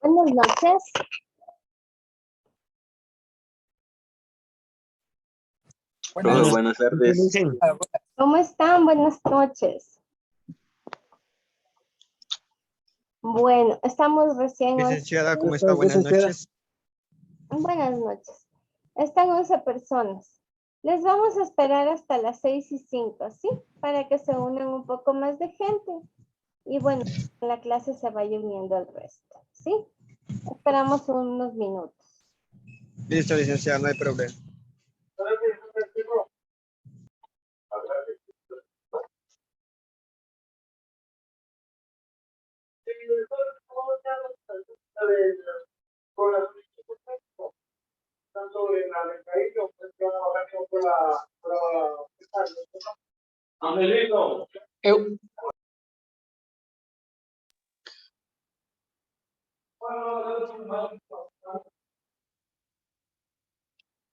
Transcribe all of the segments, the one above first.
Buenas noches. Hola, buenas tardes. ¿Cómo están? Buenas noches. Bueno, estamos recién... Licenciada, ¿cómo está? Buenas noches. Buenas noches. Están 11 personas. Les vamos a esperar hasta las 6:05, ¿sí? Para que se unan un poco más de gente. Y bueno, en la clase se vaya uniendo el resto, ¿sí? Esperamos unos minutos. Listo, licenciada, no hay problema.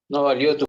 No valió tu...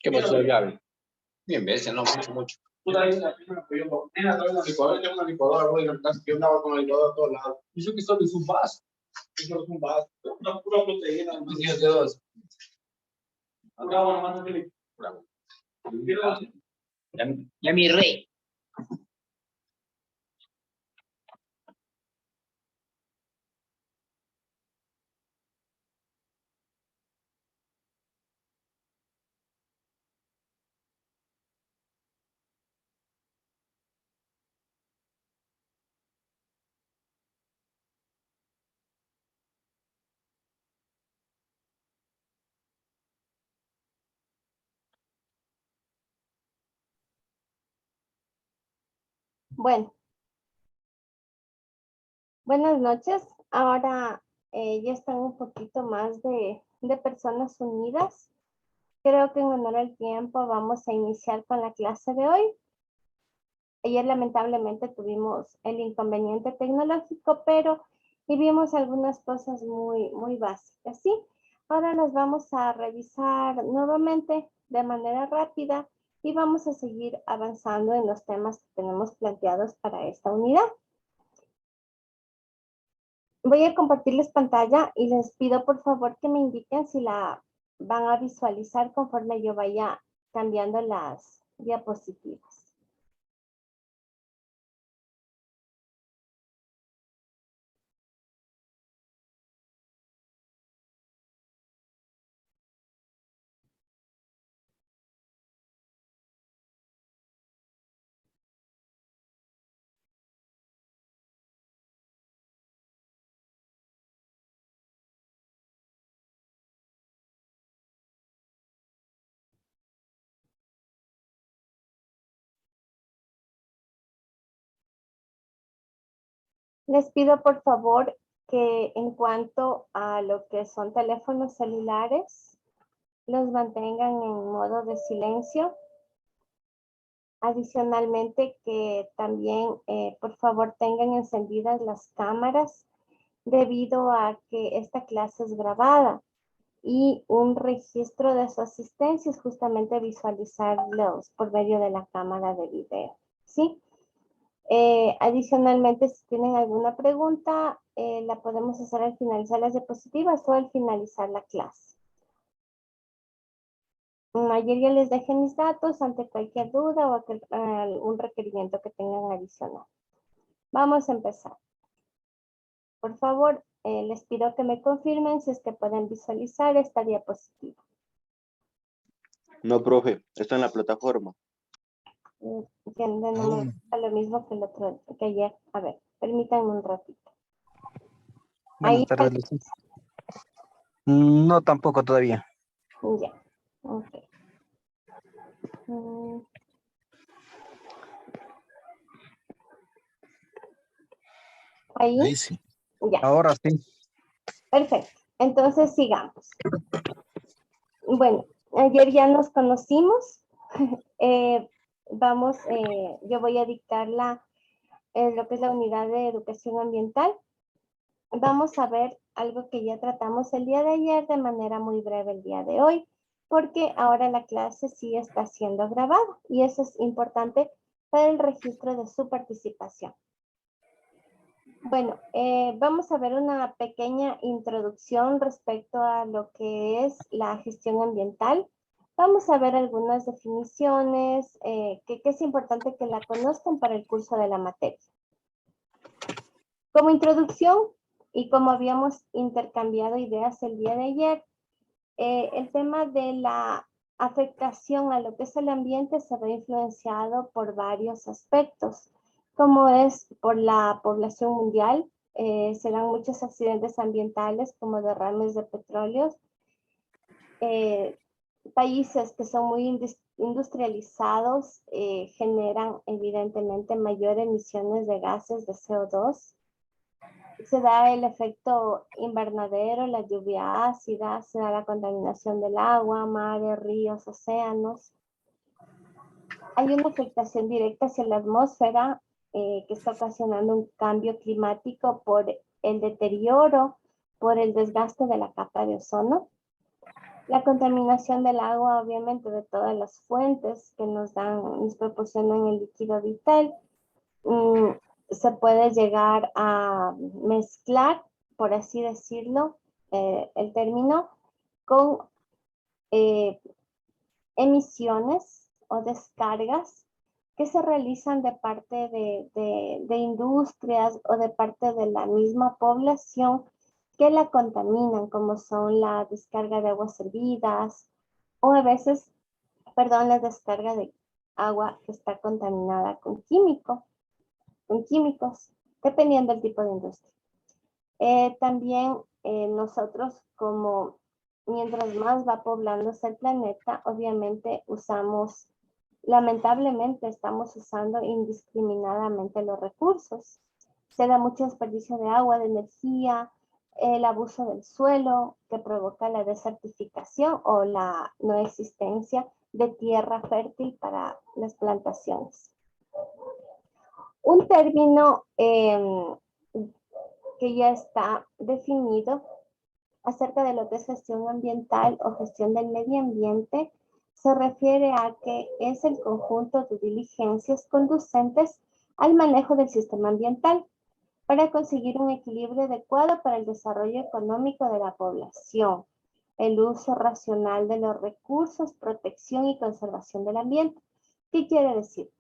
¿Qué pasó, Gaby? Bien, ves, no mucho. Tengo una licuadora, voy a casa, yo andaba con la licuadora a todos lados. Y yo que solo es un vaso. Eso es un vaso. Una pura proteína. De dos. Bravo, nomás no. Bravo. Ya mi rey. Bueno, buenas noches. Ahora ya están un poquito más de personas unidas. Creo que en honor al tiempo vamos a iniciar con la clase de hoy. Ayer lamentablemente tuvimos el inconveniente tecnológico, pero y vimos algunas cosas muy básicas, ¿sí? Ahora las vamos a revisar nuevamente de manera rápida y vamos a seguir avanzando en los temas que tenemos planteados para esta unidad. Voy a compartirles pantalla y les pido por favor que me indiquen si la van a visualizar conforme yo vaya cambiando las diapositivas. Les pido por favor que en cuanto a lo que son teléfonos celulares, los mantengan en modo de silencio. Adicionalmente que también por favor tengan encendidas las cámaras debido a que esta clase es grabada y un registro de su asistencia es justamente visualizarlos por medio de la cámara de video, ¿sí? Adicionalmente, si tienen alguna pregunta, la podemos hacer al finalizar las diapositivas o al finalizar la clase. Ayer ya les dejé mis datos ante cualquier duda o algún requerimiento que tengan adicional. Vamos a empezar. Por favor, les pido que me confirmen si es que pueden visualizar esta diapositiva. No, profe, está en la plataforma. No me lo mismo que el otro, que ayer. A ver, permítanme un ratito. Buenas tardes, Lucy. No, tampoco todavía. Ya, ok. Ahí sí. Ya. Ahora sí. Perfecto. Entonces sigamos. Bueno, ayer ya nos conocimos. Yo voy a dictar lo que es la unidad de educación ambiental. Vamos a ver algo que ya tratamos el día de ayer de manera muy breve el día de hoy, porque ahora la clase sí está siendo grabada y eso es importante para el registro de su participación. Bueno, vamos a ver una pequeña introducción respecto a lo que es la gestión ambiental. Vamos a ver algunas definiciones que es importante que la conozcan para el curso de la materia. Como introducción, y como habíamos intercambiado ideas el día de ayer, el tema de la afectación a lo que es el ambiente se ve influenciado por varios aspectos, como es por la población mundial. Se dan muchos accidentes ambientales como derrames de petróleo. Países que son muy industrializados generan evidentemente mayor emisiones de gases de CO2. Se da el efecto invernadero, la lluvia ácida, se da la contaminación del agua, mares, ríos, océanos. Hay una afectación directa hacia la atmósfera que está ocasionando un cambio climático por el deterioro, por el desgaste de la capa de ozono. La contaminación del agua, obviamente, de todas las fuentes que nos proporcionan el líquido vital. Se puede llegar a mezclar, por así decirlo, el término, con emisiones o descargas que se realizan de parte de industrias o de parte de la misma población que la contaminan, como son la descarga de aguas servidas o a veces, la descarga de agua que está contaminada con químicos, dependiendo del tipo de industria. También nosotros, como mientras más va poblándose el planeta, obviamente lamentablemente estamos usando indiscriminadamente los recursos. Se da mucho desperdicio de agua, de energía, el abuso del suelo que provoca la desertificación o la no existencia de tierra fértil para las plantaciones. Un término que ya está definido acerca de lo que es gestión ambiental o gestión del medio ambiente se refiere a que es el conjunto de diligencias conducentes al manejo del sistema ambiental para conseguir un equilibrio adecuado para el desarrollo económico de la población, el uso racional de los recursos, protección y conservación del ambiente. ¿Qué quiere decir?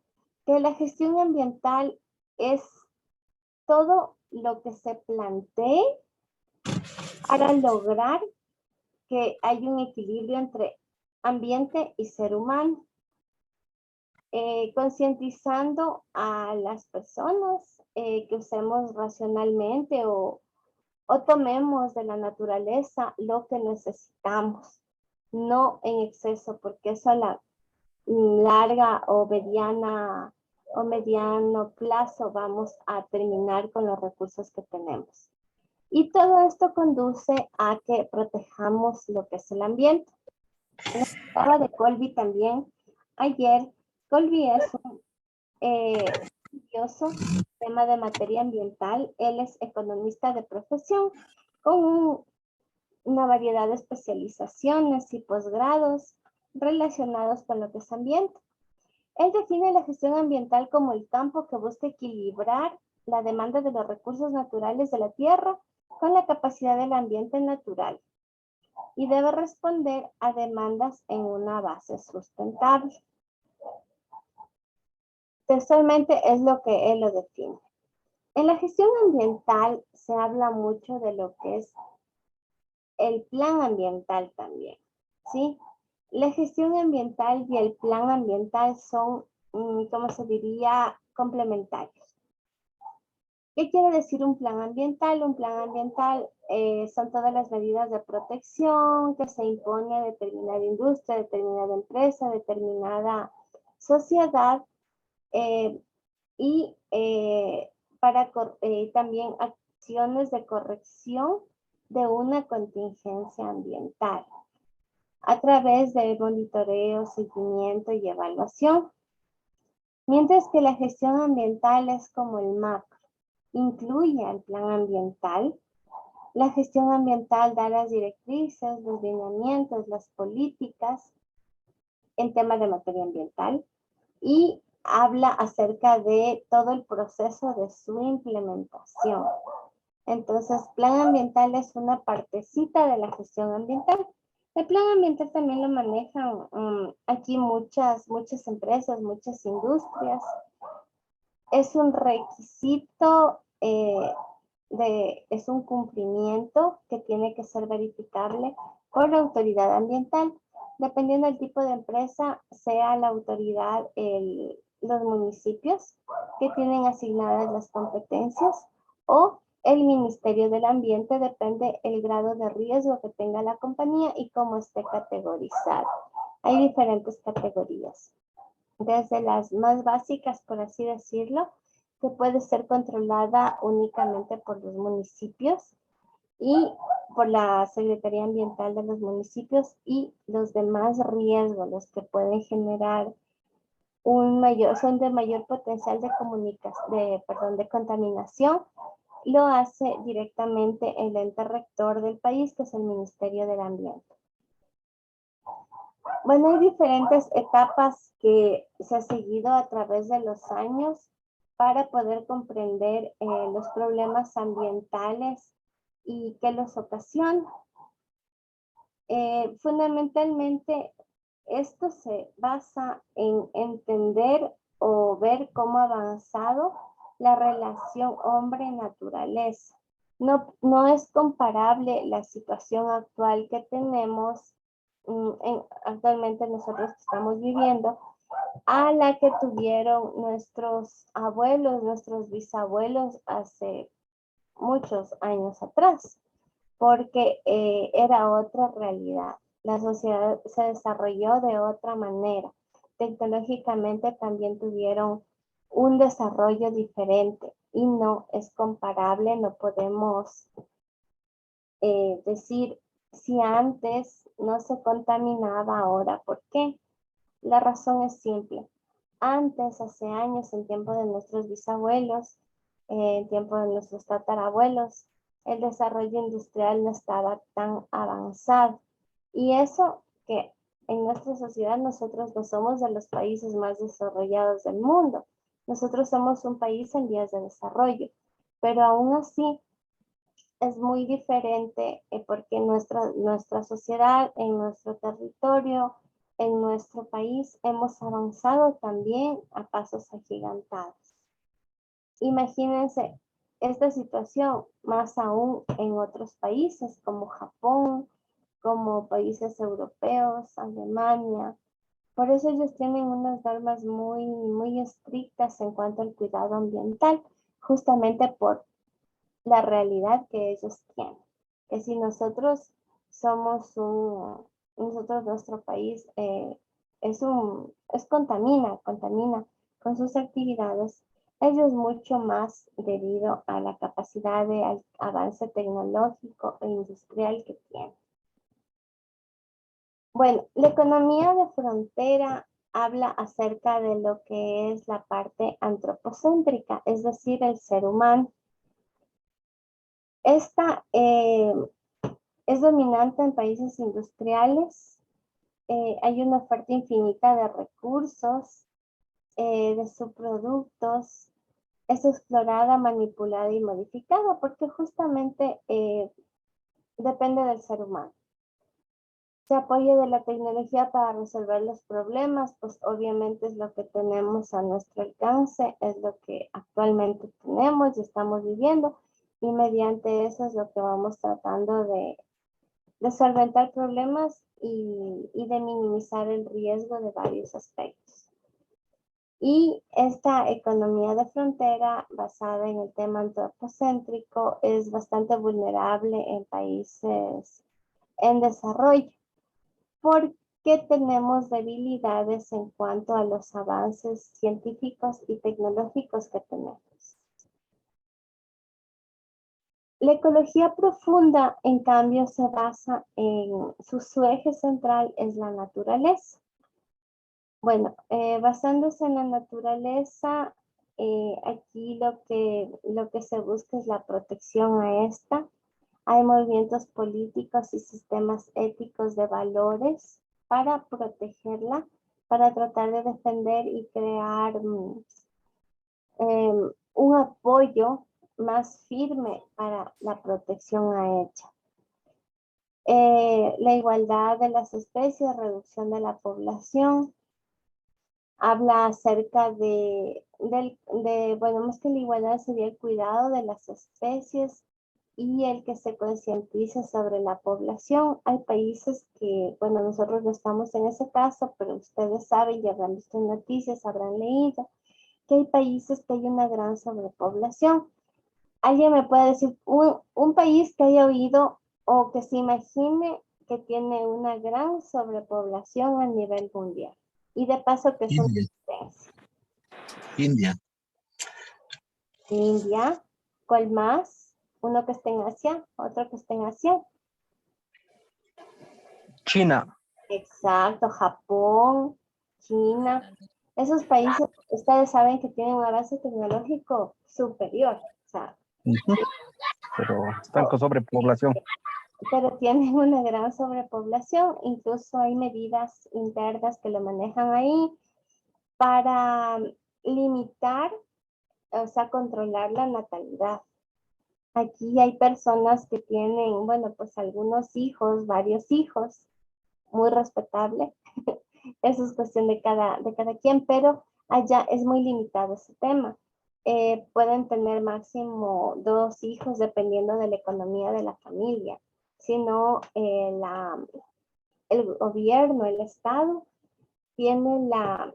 Que la gestión ambiental es todo lo que se plantee para lograr que haya un equilibrio entre ambiente y ser humano, concientizando a las personas que usemos racionalmente o tomemos de la naturaleza lo que necesitamos, no en exceso, porque eso a la larga o mediano plazo vamos a terminar con los recursos que tenemos. Y todo esto conduce a que protejamos lo que es el ambiente. Hablaba de Colby también ayer. Colby es un estudioso tema de materia ambiental. Él es economista de profesión con una variedad de especializaciones y posgrados relacionados con lo que es ambiente. Él define la gestión ambiental como el campo que busca equilibrar la demanda de los recursos naturales de la tierra con la capacidad del ambiente natural y debe responder a demandas en una base sustentable. Textualmente es lo que él lo define. En la gestión ambiental se habla mucho de lo que es el plan ambiental también, ¿sí? La gestión ambiental y el plan ambiental son, ¿cómo se diría?, complementarios. ¿Qué quiere decir un plan ambiental? Un plan ambiental son todas las medidas de protección que se impone a determinada industria, determinada empresa, determinada sociedad y para también acciones de corrección de una contingencia ambiental a través del monitoreo, seguimiento y evaluación. Mientras que la gestión ambiental es como el macro, incluye al plan ambiental. La gestión ambiental da las directrices, los lineamientos, las políticas en temas de materia ambiental y habla acerca de todo el proceso de su implementación. Entonces, plan ambiental es una partecita de la gestión ambiental. El plan ambiental también lo manejan aquí muchas empresas, muchas industrias. Es un requisito, es un cumplimiento que tiene que ser verificable por la autoridad ambiental. Dependiendo del tipo de empresa, sea la autoridad, los municipios que tienen asignadas las competencias o el Ministerio del Ambiente, depende el grado de riesgo que tenga la compañía y cómo esté categorizada. Hay diferentes categorías, desde las más básicas, por así decirlo, que puede ser controlada únicamente por los municipios y por la Secretaría Ambiental de los municipios, y los demás riesgos, los que pueden generar son de mayor potencial de contaminación, lo hace directamente el ente rector del país, que es el Ministerio del Ambiente. Bueno, hay diferentes etapas que se ha seguido a través de los años para poder comprender los problemas ambientales y qué los ocasiona. Fundamentalmente, esto se basa en entender o ver cómo ha avanzado la relación hombre-naturaleza. No es comparable la situación actual que tenemos, actualmente nosotros que estamos viviendo, a la que tuvieron nuestros abuelos, nuestros bisabuelos hace muchos años atrás, porque era otra realidad. La sociedad se desarrolló de otra manera. Tecnológicamente también tuvieron un desarrollo diferente y no es comparable, no podemos decir, si antes no se contaminaba, ahora, ¿por qué? La razón es simple. Antes, hace años, en tiempo de nuestros bisabuelos, en tiempo de nuestros tatarabuelos, el desarrollo industrial no estaba tan avanzado. Y eso que en nuestra sociedad nosotros no somos de los países más desarrollados del mundo. Nosotros somos un país en vías de desarrollo, pero aún así es muy diferente porque nuestra sociedad, en nuestro territorio, en nuestro país, hemos avanzado también a pasos agigantados. Imagínense esta situación más aún en otros países como Japón, como países europeos, Alemania. Por eso ellos tienen unas normas muy, muy estrictas en cuanto al cuidado ambiental, justamente por la realidad que ellos tienen. Que si nosotros nuestro país contamina con sus actividades, ellos mucho más debido a la capacidad de avance tecnológico e industrial que tienen. Bueno, la economía de frontera habla acerca de lo que es la parte antropocéntrica, es decir, el ser humano. Esta es dominante en países industriales. Hay una oferta infinita de recursos, de subproductos. Es explorada, manipulada y modificada porque justamente depende del ser humano. Se apoya de la tecnología para resolver los problemas, pues obviamente es lo que tenemos a nuestro alcance, es lo que actualmente tenemos y estamos viviendo, y mediante eso es lo que vamos tratando de solventar problemas y de minimizar el riesgo de varios aspectos. Y esta economía de frontera basada en el tema antropocéntrico es bastante vulnerable en países en desarrollo, porque tenemos debilidades en cuanto a los avances científicos y tecnológicos que tenemos. La ecología profunda, en cambio, se basa en su eje central es la naturaleza. Bueno, basándose en la naturaleza, aquí lo que se busca es la protección a esta. Hay movimientos políticos y sistemas éticos de valores para protegerla, para tratar de defender y crear un apoyo más firme para la protección a ella. La igualdad de las especies, reducción de la población, habla acerca bueno, más que la igualdad sería el cuidado de las especies y el que se concientice sobre la población. Hay países que, bueno, nosotros no estamos en ese caso, pero ustedes saben, ya habrán visto en noticias, habrán leído, que hay países que hay una gran sobrepoblación. ¿Alguien me puede decir un país que haya oído o que se imagine que tiene una gran sobrepoblación a nivel mundial? Y de paso que es una potencia. India. India. ¿Cuál más? Uno que esté en Asia, otro que esté en Asia. China. Exacto, Japón, China. Esos países, ustedes saben que tienen un avance tecnológico superior. O sea, pero están con sobrepoblación. Pero tienen una gran sobrepoblación. Incluso hay medidas internas que lo manejan ahí para limitar, o sea, controlar la natalidad. Aquí hay personas que tienen, bueno, pues algunos hijos, varios hijos, muy respetable. Eso es cuestión de cada quien, pero allá es muy limitado ese tema. Pueden tener máximo 2 hijos dependiendo de la economía de la familia. Si no, el gobierno, el Estado, tiene la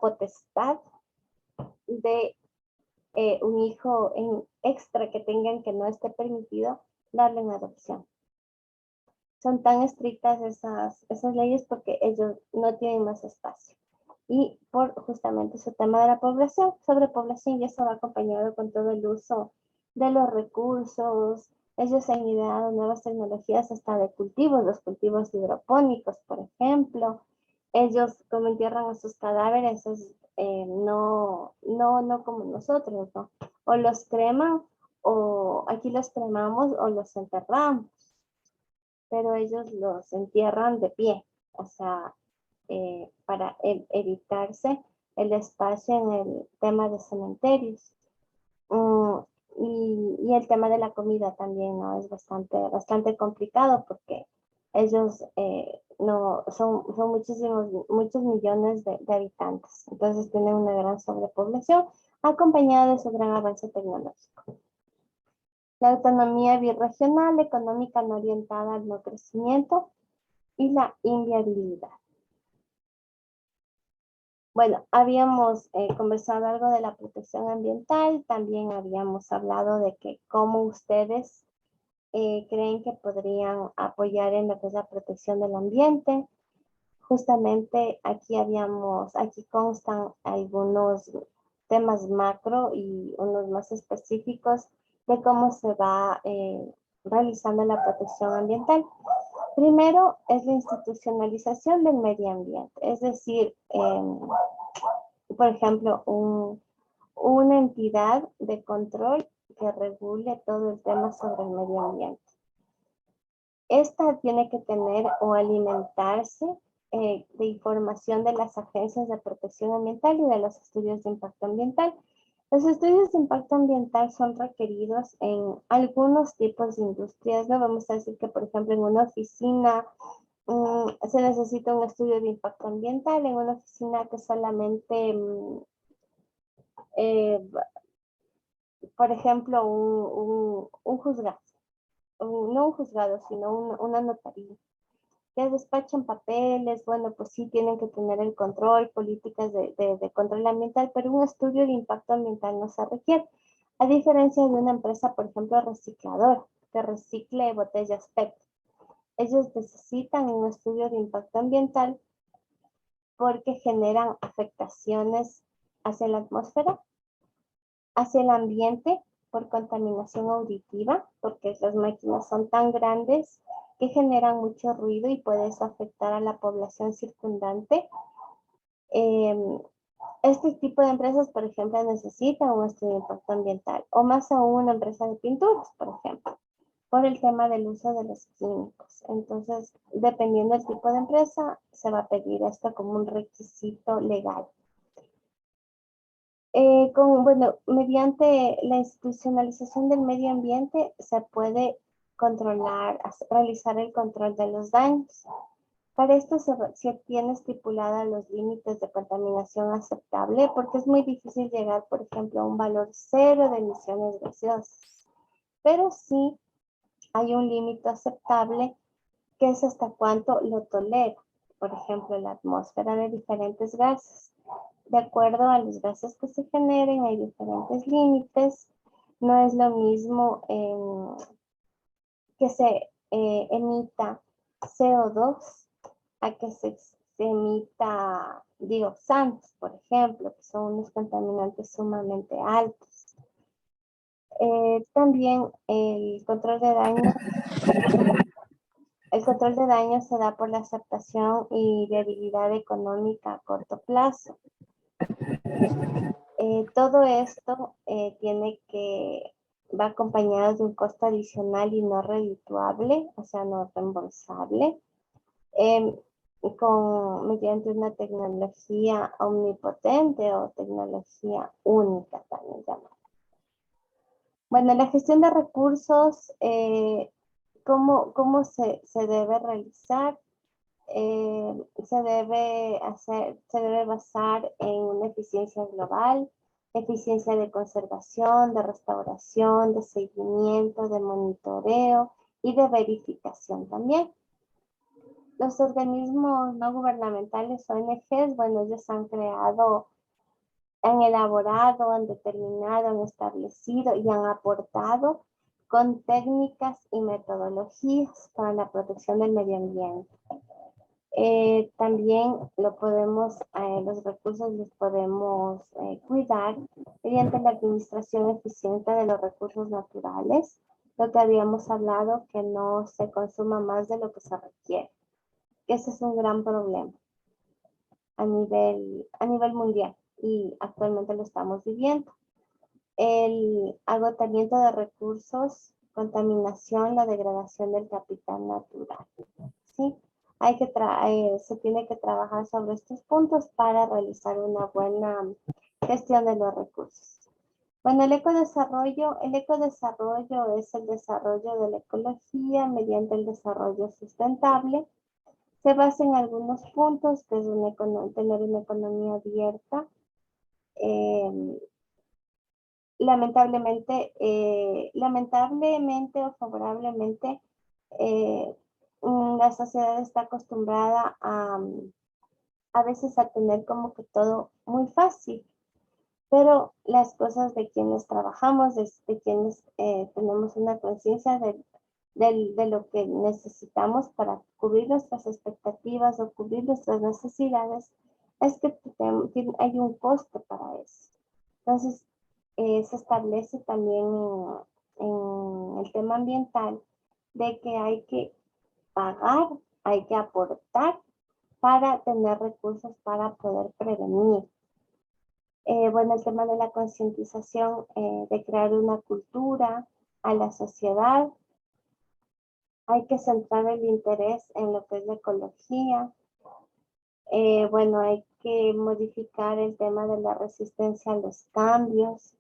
potestad de un hijo extra que tengan que no esté permitido darle en adopción. Son tan estrictas esas leyes porque ellos no tienen más espacio. Y por justamente ese tema de la población, sobrepoblación, y eso va acompañado con todo el uso de los recursos, Ellos han ideado nuevas tecnologías hasta de cultivos, los cultivos hidropónicos, por ejemplo. Ellos, como entierran a sus cadáveres, no como nosotros, ¿no? O los creman, o aquí los cremamos o los enterramos, pero ellos los entierran de pie, o sea, para evitarse el espacio en el tema de cementerios. Y el tema de la comida también, ¿no? Es bastante complicado porque ellos no son muchos millones de habitantes. Entonces tienen una gran sobrepoblación acompañada de su gran avance tecnológico. La autonomía birregional, económica no orientada al no crecimiento y la inviabilidad. Bueno, habíamos conversado algo de la protección ambiental, también habíamos hablado de que cómo ustedes creen que podrían apoyar en lo que es la protección del ambiente. Justamente aquí constan algunos temas macro y unos más específicos de cómo se va realizando la protección ambiental. Primero es la institucionalización del medio ambiente, es decir, por ejemplo, una entidad de control que regule todo el tema sobre el medio ambiente. Esta tiene que tener o alimentarse de información de las agencias de protección ambiental y de los estudios de impacto ambiental. Los estudios de impacto ambiental son requeridos en algunos tipos de industrias, ¿no? Vamos a decir que, por ejemplo, en una oficina se necesita un estudio de impacto ambiental, en una oficina que solamente, por ejemplo, un juzgado, no un juzgado, sino una notaría, que despachan papeles, bueno, pues sí tienen que tener el control, políticas de control ambiental, pero un estudio de impacto ambiental no se requiere, a diferencia de una empresa, por ejemplo, recicladora, que recicle botellas PET. Ellos necesitan un estudio de impacto ambiental porque generan afectaciones hacia la atmósfera, hacia el ambiente por contaminación auditiva, porque las máquinas son tan grandes que generan mucho ruido y puede eso afectar a la población circundante. Este tipo de empresas, por ejemplo, necesitan un estudio de impacto ambiental, o más aún una empresa de pinturas, por ejemplo, por el tema del uso de los químicos. Entonces, dependiendo del tipo de empresa, se va a pedir esto como un requisito legal. Mediante la institucionalización del medio ambiente se puede realizar el control de los daños. Para esto se tiene estipulada los límites de contaminación aceptable, porque es muy difícil llegar, por ejemplo, a un valor cero de emisiones gaseosas. Pero sí hay un límite aceptable que es hasta cuánto lo tolera. Por ejemplo, la atmósfera de diferentes gases. De acuerdo a los gases que se generen, hay diferentes límites. No es lo mismo que se emita CO2 a que se emita dioxanos, por ejemplo, que son unos contaminantes sumamente altos. También el control de daño. El control de daño se da por la aceptación y viabilidad económica a corto plazo. Todo esto va acompañado de un costo adicional y no redituable, o sea, no reembolsable, mediante una tecnología omnipotente o tecnología única también llamada. Bueno, la gestión de recursos, ¿cómo se debe realizar? Se debe basar en una eficiencia global, eficiencia de conservación, de restauración, de seguimiento, de monitoreo y de verificación también. Los organismos no gubernamentales, ONGs, bueno, ellos han elaborado, han determinado, han establecido y han aportado con técnicas y metodologías para la protección del medio ambiente. También los recursos los podemos cuidar mediante la administración eficiente de los recursos naturales, lo que habíamos hablado, que no se consuma más de lo que se requiere. Ese es un gran problema a nivel mundial y actualmente lo estamos viviendo. El agotamiento de recursos, contaminación, la degradación del capital natural. ¿Sí? Se tiene que trabajar sobre estos puntos para realizar una buena gestión de los recursos. Bueno, el ecodesarrollo es el desarrollo de la ecología mediante el desarrollo sustentable. Se basa en algunos puntos, que es tener una economía abierta. Lamentablemente o favorablemente, la sociedad está acostumbrada a veces a tener como que todo muy fácil, pero las cosas de quienes trabajamos, de quienes tenemos una conciencia de lo que necesitamos para cubrir nuestras expectativas o cubrir nuestras necesidades, es que hay un costo para eso. Entonces, se establece también en el tema ambiental de que hay que pagar, hay que aportar para tener recursos para poder prevenir. Bueno, el tema de la concientización, de crear una cultura a la sociedad. Hay que centrar el interés en lo que es la ecología. Bueno, hay que modificar el tema de la resistencia a los cambios.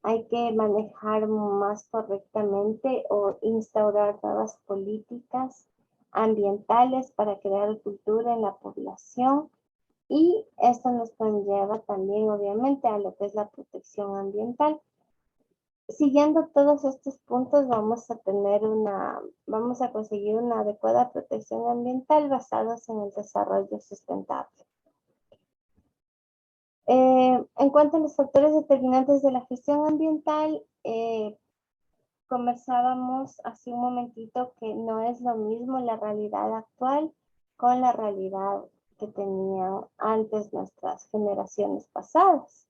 Hay que manejar más correctamente o instaurar nuevas políticas ambientales para crear cultura en la población. Y esto nos conlleva también, obviamente, a lo que es la protección ambiental. Siguiendo todos estos puntos, vamos a conseguir una adecuada protección ambiental basados en el desarrollo sustentable. En cuanto a los factores determinantes de la gestión ambiental, conversábamos hace un momentito que no es lo mismo la realidad actual con la realidad que tenían antes nuestras generaciones pasadas.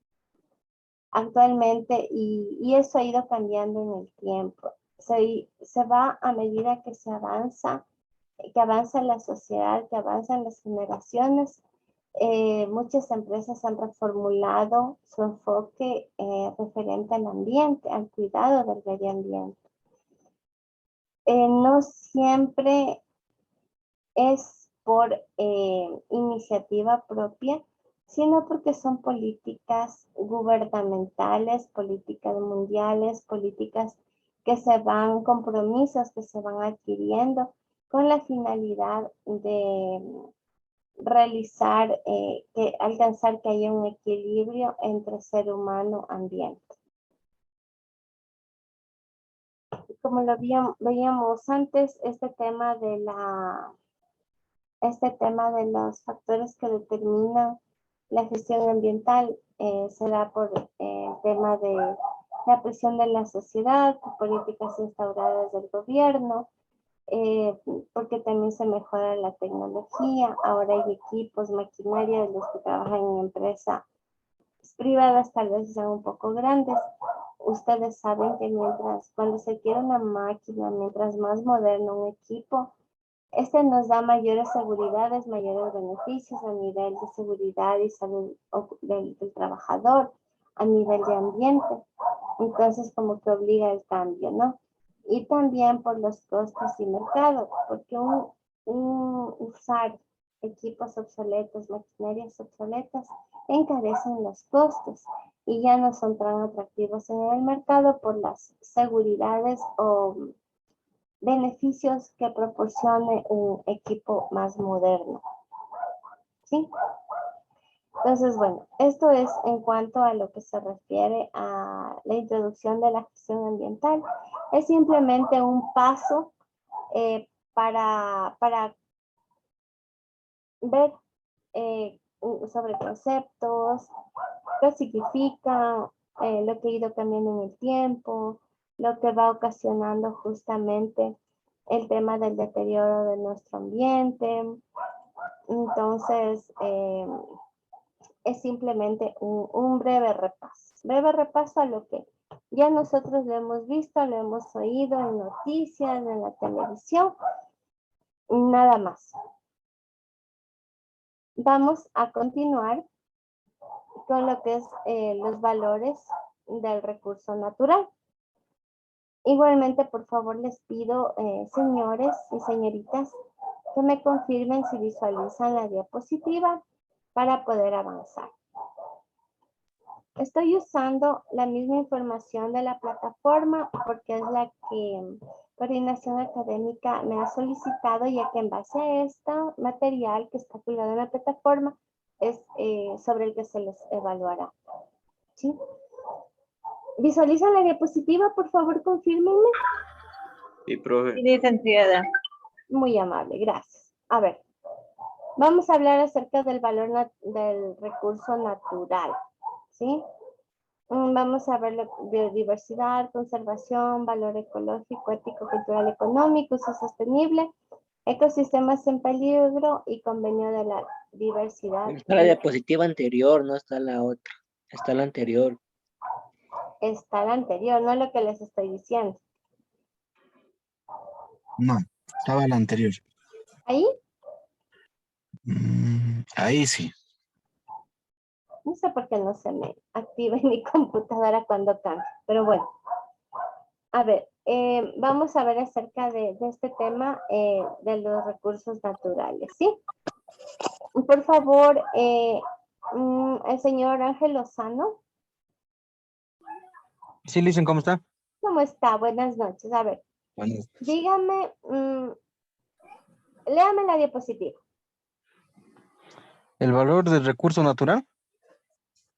Actualmente, y eso ha ido cambiando en el tiempo. Se va a medida que avanza la sociedad, que avanzan las generaciones. Muchas empresas han reformulado su enfoque referente al ambiente, al cuidado del medio ambiente. No siempre es por iniciativa propia, sino porque son políticas gubernamentales, políticas mundiales, políticas compromisos que se van adquiriendo con la finalidad de alcanzar que haya un equilibrio entre ser humano y ambiente. Como lo veíamos antes, este tema de los factores que determinan la gestión ambiental se da por el tema de la presión de la sociedad, políticas instauradas del gobierno, porque también se mejora la tecnología. Ahora hay equipos, maquinaria de los que trabajan en empresas privadas, tal vez sean un poco grandes. Ustedes saben que cuando se quiere una máquina, mientras más moderno un equipo, este nos da mayores seguridades, mayores beneficios a nivel de seguridad y salud del trabajador, a nivel de ambiente. Entonces, como que obliga el cambio, ¿no? Y también por los costos y mercado, porque usar equipos obsoletos, maquinarias obsoletas, encarecen los costos y ya no son tan atractivos en el mercado por las seguridades o beneficios que proporcione un equipo más moderno. ¿Sí? Entonces, bueno, esto es en cuanto a lo que se refiere a la introducción de la gestión ambiental. Es simplemente un paso para ver sobre conceptos, qué significa, lo que ha ido cambiando en el tiempo, lo que va ocasionando justamente el tema del deterioro de nuestro ambiente. Entonces, es simplemente un breve repaso a lo que Ya nosotros lo hemos visto, lo hemos oído en noticias, en la televisión, nada más. Vamos a continuar con lo que es los valores del recurso natural. Igualmente, por favor, les pido, señores y señoritas, que me confirmen si visualizan la diapositiva para poder avanzar. Estoy usando la misma información de la plataforma porque es la que Coordinación Académica me ha solicitado, ya que en base a este material que está colgado en la plataforma es sobre el que se les evaluará. ¿Sí? ¿Visualizan la diapositiva? Por favor, confírmenme. Sí, profe. Sí, licenciada. Muy amable, gracias. A ver, vamos a hablar acerca del valor del recurso natural, ¿sí? Vamos a ver la biodiversidad, conservación, valor ecológico, ético, cultural, económico, uso sostenible, ecosistemas en peligro y convenio de la diversidad. Está la diapositiva anterior, no está la otra. Está la anterior. Está la anterior, no lo que les estoy diciendo. No, estaba la anterior. ¿Ahí? Ahí sí. No sé por qué no se me activa en mi computadora cuando cambio, pero bueno. A ver, vamos a ver acerca de este tema de los recursos naturales, ¿sí? Por favor, el señor Ángel Lozano. Sí, Listen, ¿cómo está? ¿Cómo está? Buenas noches. A ver, Buenas. dígame, léame la diapositiva. ¿El valor del recurso natural?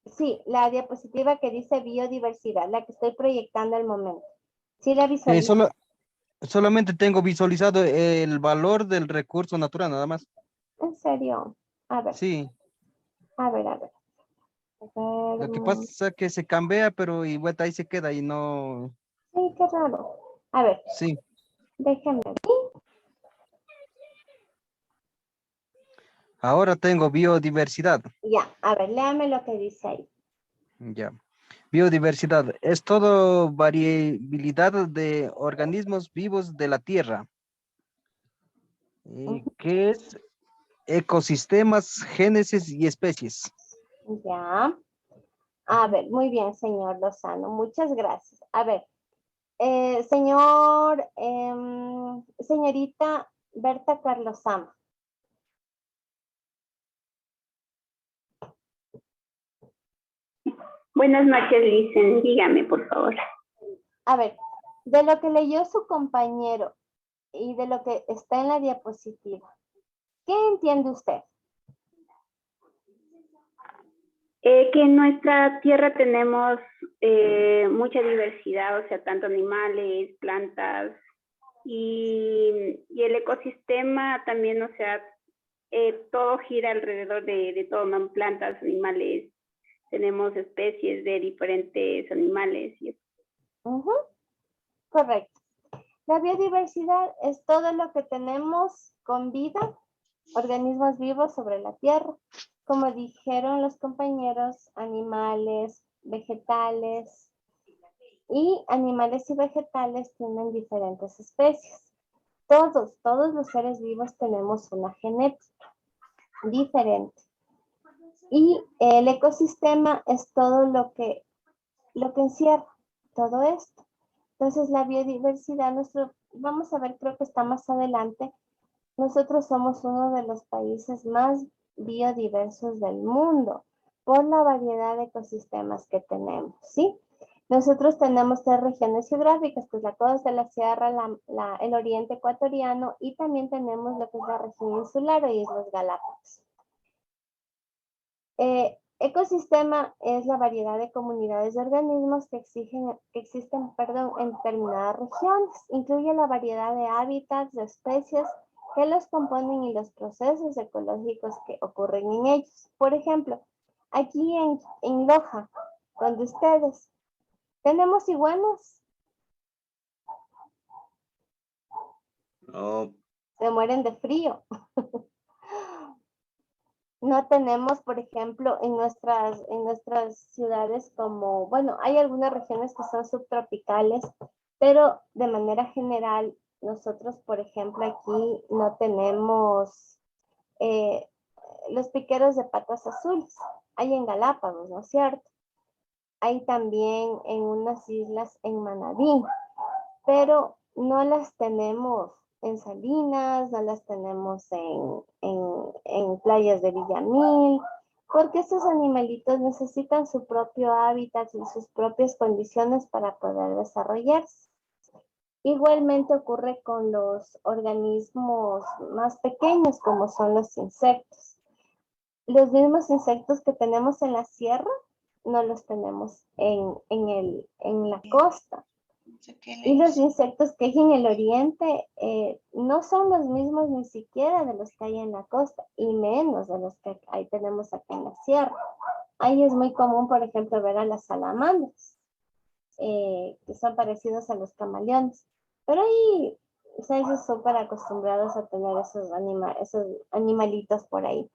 Sí, la diapositiva que dice biodiversidad, la que estoy proyectando al momento. Sí, la visualizo. Solamente tengo visualizado el valor del recurso natural, nada más. ¿En serio? A ver, Sí, a ver, a ver. lo que pasa es que se cambia, pero y vuelta ahí se queda y no. Sí, qué raro. A ver, Sí, déjenme. ahora tengo biodiversidad. Ya, a ver, léame lo que dice ahí. Ya. Biodiversidad es todo variabilidad de organismos vivos de la Tierra. ¿Qué es? Ecosistemas, génesis y especies. Ya. A ver, muy bien, señor Lozano. Muchas gracias. A ver, señorita Berta Carlosama. Buenas noches, Licen. Dígame, por favor. A ver, de lo que leyó su compañero y de lo que está en la diapositiva, ¿qué entiende usted? Que en nuestra tierra tenemos mucha diversidad, o sea, tanto animales, plantas y el ecosistema también, o sea, todo gira alrededor de todo, ¿no? Plantas, animales, tenemos especies de diferentes animales. Y Correcto. La biodiversidad es todo lo que tenemos con vida, organismos vivos sobre la Tierra. Como dijeron los compañeros, animales, vegetales, y animales y vegetales tienen diferentes especies. Todos los seres vivos tenemos una genética diferente. Y el ecosistema es todo lo que encierra todo esto. Entonces la biodiversidad, vamos a ver, creo que está más adelante, nosotros somos uno de los países más biodiversos del mundo por la variedad de ecosistemas que tenemos, ¿sí? Nosotros tenemos 3 regiones geográficas, pues la costa, la sierra, el oriente ecuatoriano, y también tenemos lo que es la región insular o Islas Galápagos. Ecosistema es la variedad de comunidades de organismos que existen en determinadas regiones. Incluye la variedad de hábitats, de especies que los componen y los procesos ecológicos que ocurren en ellos. Por ejemplo, aquí en Loja, donde ustedes, tenemos iguanas. No, Se mueren de frío. No tenemos, por ejemplo, en nuestras ciudades como, bueno, hay algunas regiones que son subtropicales, pero de manera general, nosotros, por ejemplo, aquí no tenemos eh, los piqueros de patas azules. Hay en Galápagos, ¿no es cierto? Hay también en unas islas en Manabí, pero no las tenemos en Salinas, no las tenemos en playas de Villamil, porque estos animalitos necesitan su propio hábitat y sus propias condiciones para poder desarrollarse. Igualmente ocurre con los organismos más pequeños, como son los insectos. Los mismos insectos que tenemos en la sierra, no los tenemos en la costa. Y los insectos que hay en el oriente no son los mismos ni siquiera de los que hay en la costa, y menos de los que ahí tenemos acá en la sierra. Ahí es muy común, por ejemplo, ver a las salamandras, que son parecidos a los camaleones. Pero ahí están súper acostumbrados a tener esos animalitos por ahí.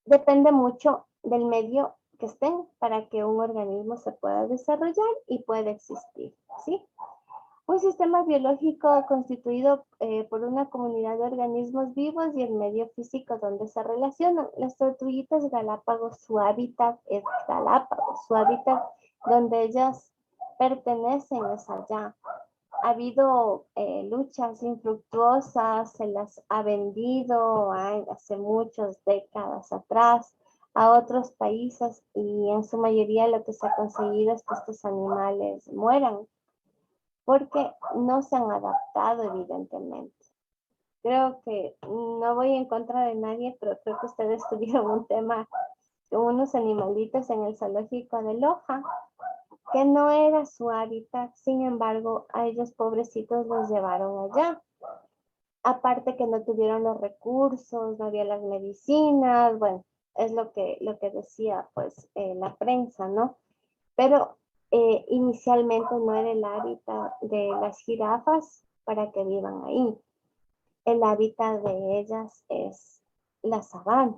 Depende mucho del medio que estén para que un organismo se pueda desarrollar y pueda existir, ¿sí? Un sistema biológico constituido por una comunidad de organismos vivos y el medio físico donde se relacionan. Las tortuguitas Galápagos, su hábitat es Galápagos, su hábitat donde ellas pertenecen es allá. Ha habido luchas infructuosas, se las ha vendido hace muchas décadas atrás a otros países y en su mayoría lo que se ha conseguido es que estos animales mueran porque no se han adaptado evidentemente. Creo que no voy en contra de nadie, pero creo que ustedes tuvieron un tema con unos animalitos en el zoológico de Loja que no era su hábitat, sin embargo, a ellos pobrecitos los llevaron allá. Aparte que no tuvieron los recursos, no había las medicinas, bueno, es lo que decía pues la prensa, ¿no? Pero inicialmente no era el hábitat de las jirafas para que vivan ahí. El hábitat de ellas es la sabana,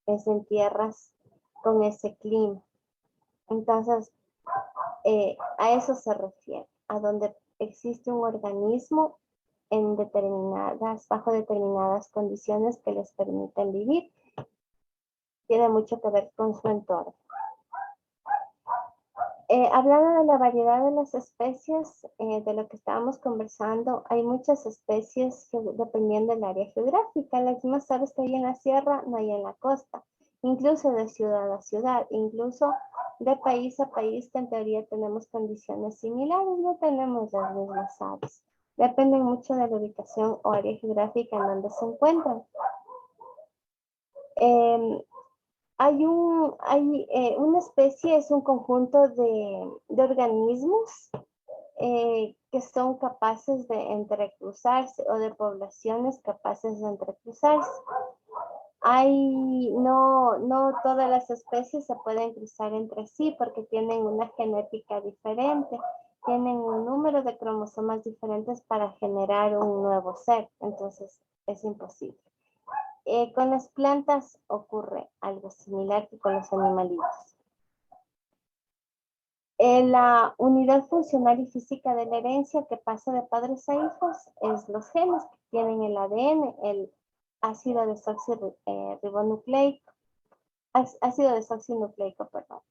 es en tierras con ese clima. Entonces, a eso se refiere, a donde existe un organismo bajo determinadas condiciones que les permiten vivir. Tiene mucho que ver con su entorno. Hablando de la variedad de las especies, de lo que estábamos conversando, hay muchas especies que dependiendo del área geográfica. Las mismas aves que hay en la sierra no hay en la costa, incluso de ciudad a ciudad, incluso de país a país que en teoría tenemos condiciones similares, no tenemos las mismas aves. Dependen mucho de la ubicación o área geográfica en donde se encuentran. Una especie es un conjunto de organismos que son capaces de entrecruzarse o de poblaciones capaces de entrecruzarse. No todas las especies se pueden cruzar entre sí porque tienen una genética diferente, tienen un número de cromosomas diferentes para generar un nuevo ser, entonces es imposible. Con las plantas ocurre algo similar que con los animalitos. La unidad funcional y física de la herencia que pasa de padres a hijos es los genes que tienen el ADN, el ácido desoxirribonucleico, perdón.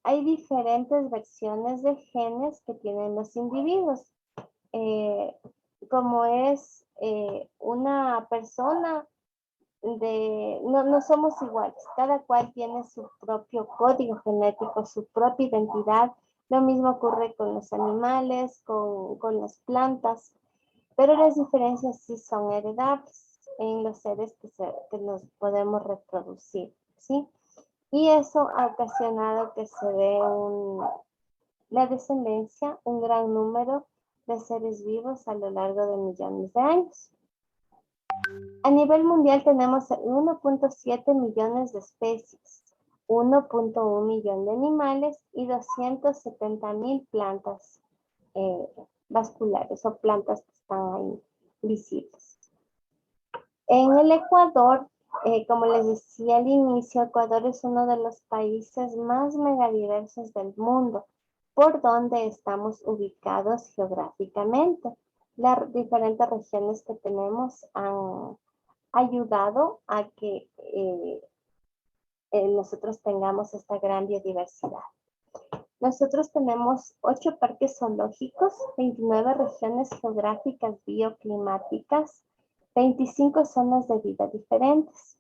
Hay diferentes versiones de genes que tienen los individuos. Como es una persona no somos iguales, cada cual tiene su propio código genético, su propia identidad. Lo mismo ocurre con los animales, con las plantas, pero las diferencias sí son heredables en los seres que nos podemos reproducir, ¿sí? Y eso ha ocasionado que se dé la descendencia, un gran número de seres vivos a lo largo de millones de años. A nivel mundial tenemos 1.7 millones de especies, 1.1 millón de animales y 270,000 plantas vasculares o plantas que están ahí visibles. En el Ecuador, como les decía al inicio, Ecuador es uno de los países más megadiversos del mundo, por donde estamos ubicados geográficamente. Las diferentes regiones que tenemos han ayudado a que nosotros tengamos esta gran biodiversidad. Nosotros tenemos 8 parques zoológicos, 29 regiones geográficas bioclimáticas, 25 zonas de vida diferentes.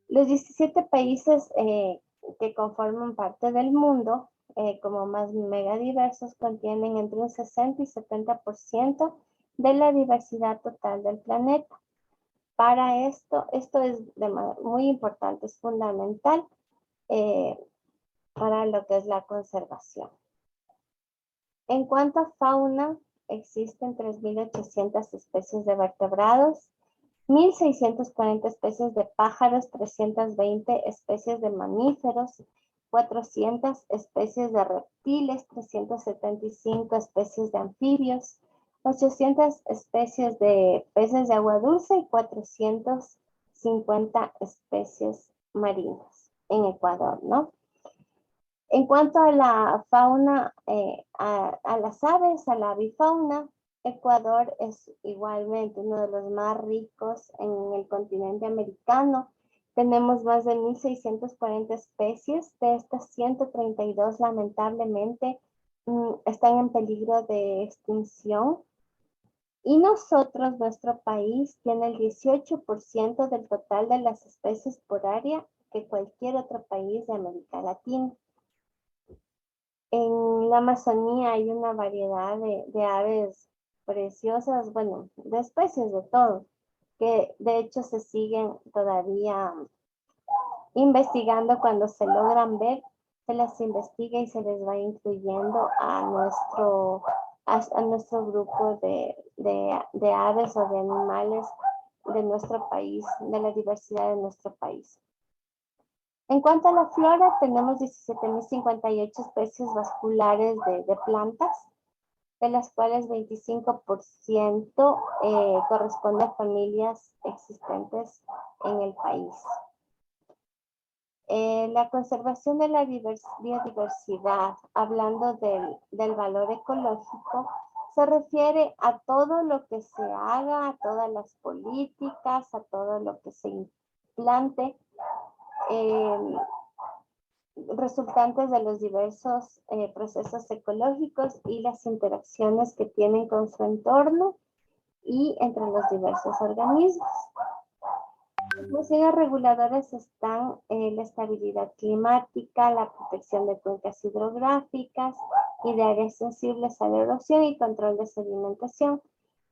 Los 17 países que conforman parte del mundo, como más megadiversos, contienen entre un 60 y 70% de la diversidad total del planeta. Para esto es muy importante, es fundamental para lo que es la conservación. En cuanto a fauna, existen 3.800 especies de vertebrados, 1.640 especies de pájaros, 320 especies de mamíferos, 400 especies de reptiles, 375 especies de anfibios, 800 especies de peces de agua dulce y 450 especies marinas en Ecuador, ¿no? En cuanto a la fauna, a las aves, a la avifauna, Ecuador es igualmente uno de los más ricos en el continente americano. Tenemos más de 1.640 especies, de estas 132 lamentablemente están en peligro de extinción. Y nosotros, nuestro país, tiene el 18% del total de las especies por área que cualquier otro país de América Latina. En la Amazonía hay una variedad de aves preciosas, bueno, de especies de todo, que de hecho se siguen todavía investigando. Cuando se logran ver, se las investiga y se les va incluyendo a nuestro grupo de aves o de animales de nuestro país, de la diversidad de nuestro país. En cuanto a la flora, tenemos 17.058 especies vasculares de plantas, de las cuales 25% corresponde a familias existentes en el país. La conservación de la biodiversidad, hablando del valor ecológico, se refiere a todo lo que se haga, a todas las políticas, a todo lo que se implante, resultantes de los diversos procesos ecológicos y las interacciones que tienen con su entorno y entre los diversos organismos. Las funciones reguladoras están la estabilidad climática, la protección de cuencas hidrográficas y de áreas sensibles a la erosión y control de sedimentación.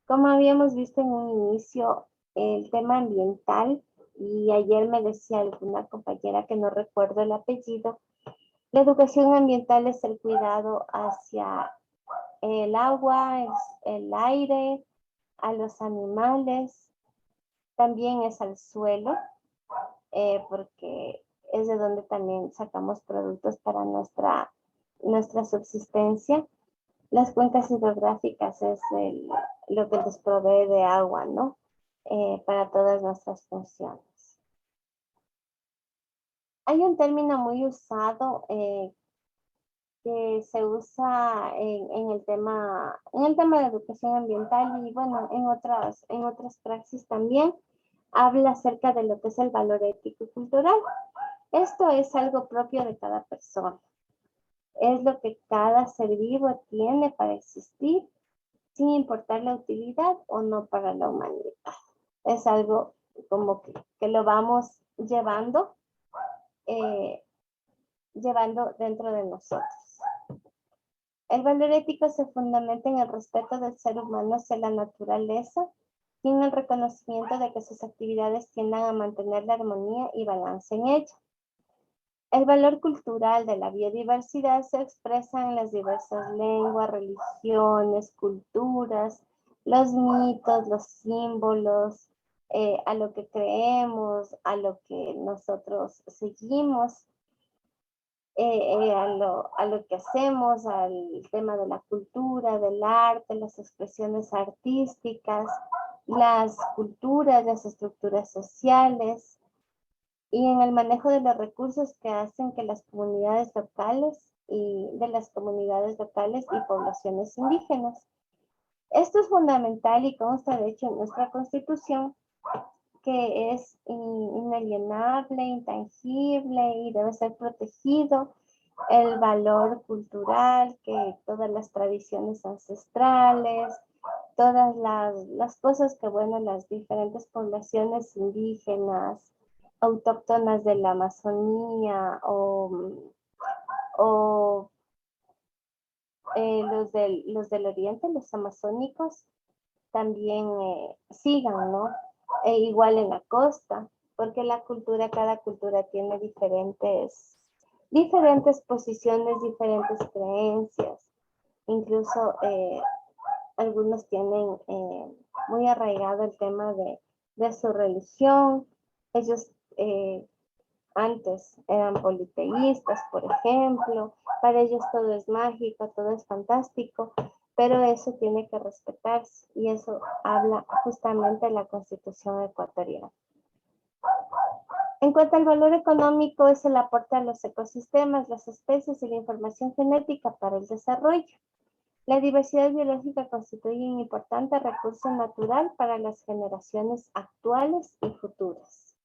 Como habíamos visto en un inicio, el tema ambiental, y ayer me decía alguna compañera que no recuerdo el apellido, la educación ambiental es el cuidado hacia el agua, el aire, a los animales, también es al suelo, porque es de donde también sacamos productos para nuestra subsistencia. Las cuencas hidrográficas es lo que nos provee de agua, ¿no? Para todas nuestras funciones. Hay un término muy usado que se usa en el tema de educación ambiental y bueno, en otras praxis también, habla acerca de lo que es el valor ético y cultural. Esto es algo propio de cada persona. Es lo que cada ser vivo tiene para existir, sin importar la utilidad o no para la humanidad. Es algo como que lo vamos llevando dentro de nosotros. El valor ético se fundamenta en el respeto del ser humano hacia la naturaleza y en el reconocimiento de que sus actividades tiendan a mantener la armonía y balance en ella. El valor cultural de la biodiversidad se expresa en las diversas lenguas, religiones, culturas, los mitos, los símbolos, a lo que creemos, a lo que nosotros seguimos, a lo que hacemos, al tema de la cultura, del arte, las expresiones artísticas, las culturas, las estructuras sociales y en el manejo de los recursos que hacen que las comunidades locales y poblaciones indígenas. Esto es fundamental y consta de hecho en nuestra Constitución, que es inalienable, intangible y debe ser protegido el valor cultural, que todas las tradiciones ancestrales, todas las cosas que, bueno, las diferentes poblaciones indígenas, autóctonas de la Amazonía o los del oriente, los amazónicos, también sigan, ¿no? Igual en la costa, porque cada cultura tiene diferentes posiciones, diferentes creencias. Incluso algunos tienen muy arraigado el tema de su religión. Ellos antes eran politeístas, por ejemplo. Para ellos todo es mágico, todo es fantástico, pero eso tiene que respetarse y eso habla justamente la Constitución ecuatoriana. En cuanto al valor económico, es el aporte a los ecosistemas, las especies y la información genética para el desarrollo. La diversidad biológica constituye un importante recurso natural para las generaciones actuales y futuras.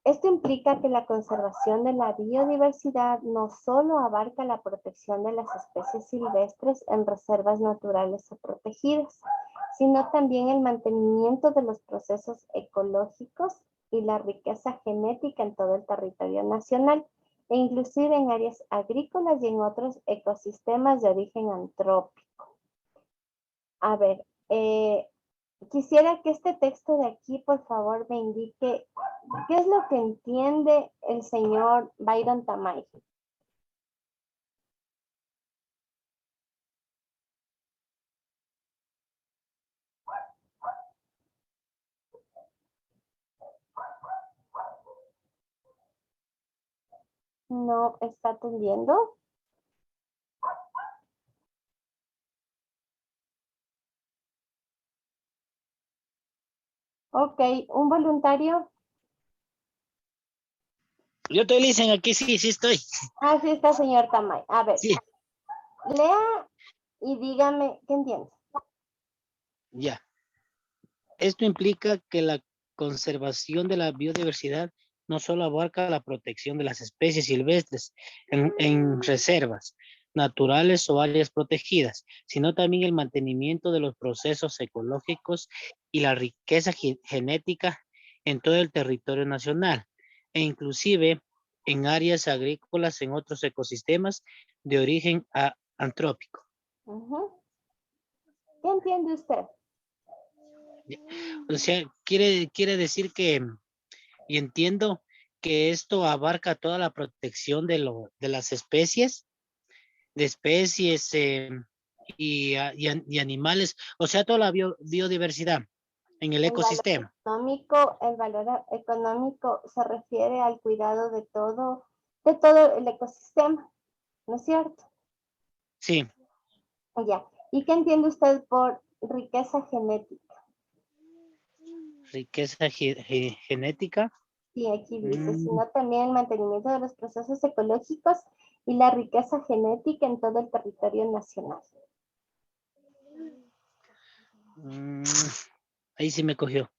Esto implica que la conservación de la biodiversidad no solo abarca la protección de las especies silvestres en reservas naturales o protegidas, sino también el mantenimiento de los procesos ecológicos y la riqueza genética en todo el territorio nacional, e inclusive en áreas agrícolas y en otros ecosistemas de origen antrópico. A ver, quisiera que este texto de aquí, por favor, me indique qué es lo que entiende el señor Byron Tamay. ¿No está atendiendo? Ok, un voluntario. Yo estoy listening aquí, sí estoy. Ah, sí está, señor Tamay. A ver, Sí, lea y dígame qué entiende. ya. Esto implica que la conservación de la biodiversidad no solo abarca la protección de las especies silvestres en reservas naturales o áreas protegidas, sino también el mantenimiento de los procesos ecológicos y la riqueza genética en todo el territorio nacional, e inclusive en áreas agrícolas en otros ecosistemas de origen antrópico. ¿Qué entiende usted? O sea, quiere decir que, y entiendo que esto abarca toda la protección de las especies, y animales, o sea, toda la biodiversidad en el ecosistema. El valor económico se refiere al cuidado de todo el ecosistema, ¿no es cierto? Sí. Ya. ¿Y qué entiende usted por riqueza genética? Riqueza genética. Sí, aquí dice, sino también el mantenimiento de los procesos ecológicos y la riqueza genética en todo el territorio nacional. Ahí sí me cogió.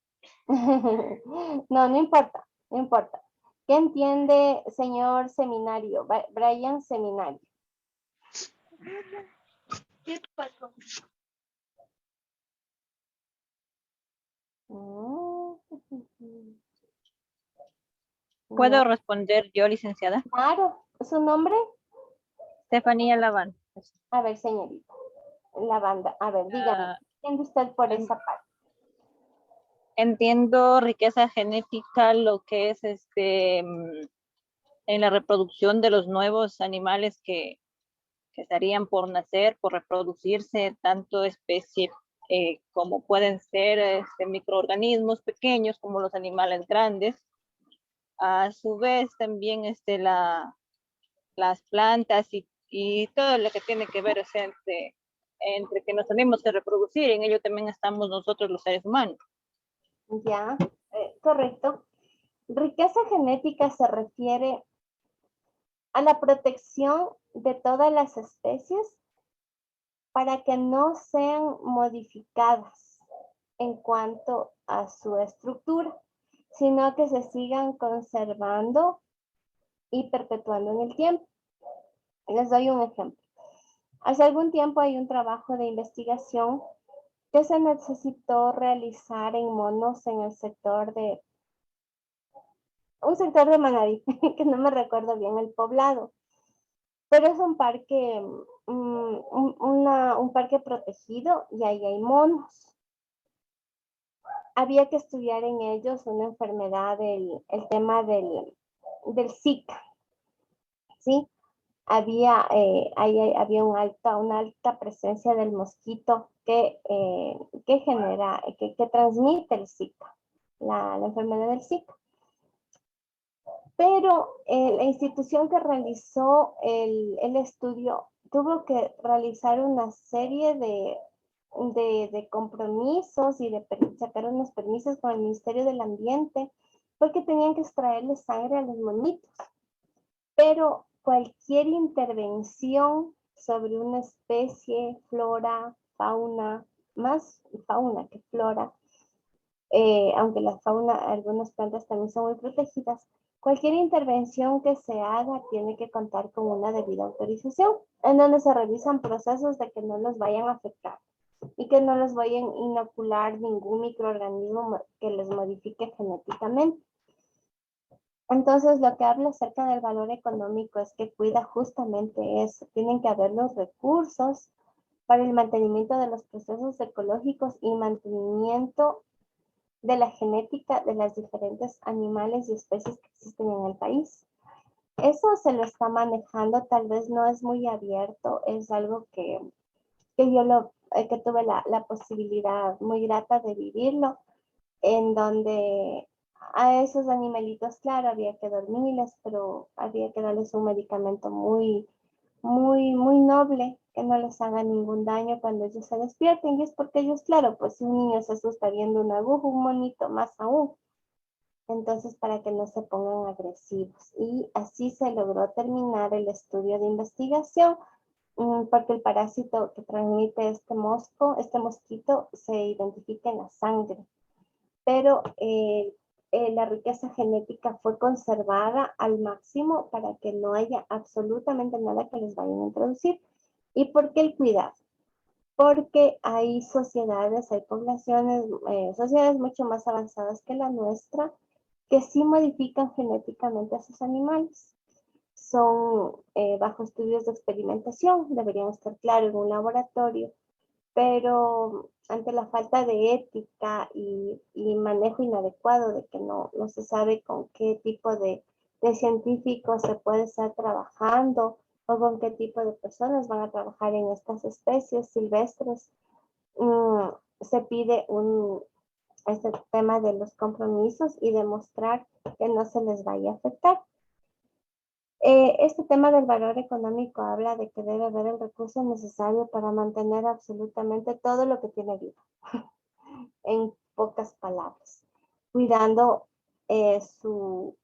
No importa, no importa. ¿Qué entiende, señor Seminario, Brian Seminario? ¿Qué pasó? ¿Puedo responder yo, licenciada? Claro. ¿Su nombre? Estefanía Laván. A ver, señorita. Lavanda. A ver, dígame. ¿Qué entiende usted por esa parte? Entiendo riqueza genética, lo que es en la reproducción de los nuevos animales que estarían por nacer, por reproducirse, tanto especie como pueden ser microorganismos pequeños como los animales grandes. A su vez también las plantas y todo lo que tiene que ver entre que nos tenemos que reproducir, en ello también estamos nosotros los seres humanos. Ya, correcto. Riqueza genética se refiere a la protección de todas las especies para que no sean modificadas en cuanto a su estructura, sino que se sigan conservando y perpetuando en el tiempo. Les doy un ejemplo. Hace algún tiempo hay un trabajo de investigación que se necesitó realizar en monos en el sector de un sector de Manabí, que no me recuerdo bien el poblado, pero es un parque, un parque protegido y ahí hay monos. Había que estudiar en ellos una enfermedad, el tema del Zika, ¿sí? Había una alta presencia del mosquito que genera, que transmite el Zika, la enfermedad del Zika. Pero la institución que realizó el estudio tuvo que realizar una serie de compromisos y de sacar unos permisos con el Ministerio del Ambiente porque tenían que extraerle sangre a los monitos. Pero cualquier intervención sobre una especie, flora, fauna, más fauna que flora, aunque la fauna, algunas plantas también son muy protegidas, cualquier intervención que se haga tiene que contar con una debida autorización, en donde se revisan procesos de que no los vayan a afectar y que no los vayan a inocular ningún microorganismo que les modifique genéticamente. Entonces, lo que habla acerca del valor económico es que cuida justamente eso. Tienen que haber los recursos para el mantenimiento de los procesos ecológicos y mantenimiento de la genética de las diferentes animales y especies que existen en el país. Eso se lo está manejando, tal vez no es muy abierto, es algo que yo que tuve la posibilidad muy grata de vivirlo, en donde a esos animalitos, claro, había que dormirles, pero había que darles un medicamento muy noble, que no les haga ningún daño cuando ellos se despierten. Y es porque ellos, claro, pues si un niño se asusta viendo una aguja, un monito más aún. Entonces, para que no se pongan agresivos. Y así se logró terminar el estudio de investigación, porque el parásito que transmite este mosquito, se identifica en la sangre. Pero la riqueza genética fue conservada al máximo para que no haya absolutamente nada que les vayan a introducir. ¿Y por qué el cuidado? Porque hay sociedades, hay poblaciones, sociedades mucho más avanzadas que la nuestra, que sí modifican genéticamente a sus animales. Son bajo estudios de experimentación, deberían estar claro en un laboratorio, pero ante la falta de ética y manejo inadecuado de que no se sabe con qué tipo de científicos se puede estar trabajando o con qué tipo de personas van a trabajar en estas especies silvestres, se pide este tema de los compromisos y demostrar que no se les vaya a afectar. Este tema del valor económico habla de que debe haber el recurso necesario para mantener absolutamente todo lo que tiene vida, en pocas palabras, cuidando su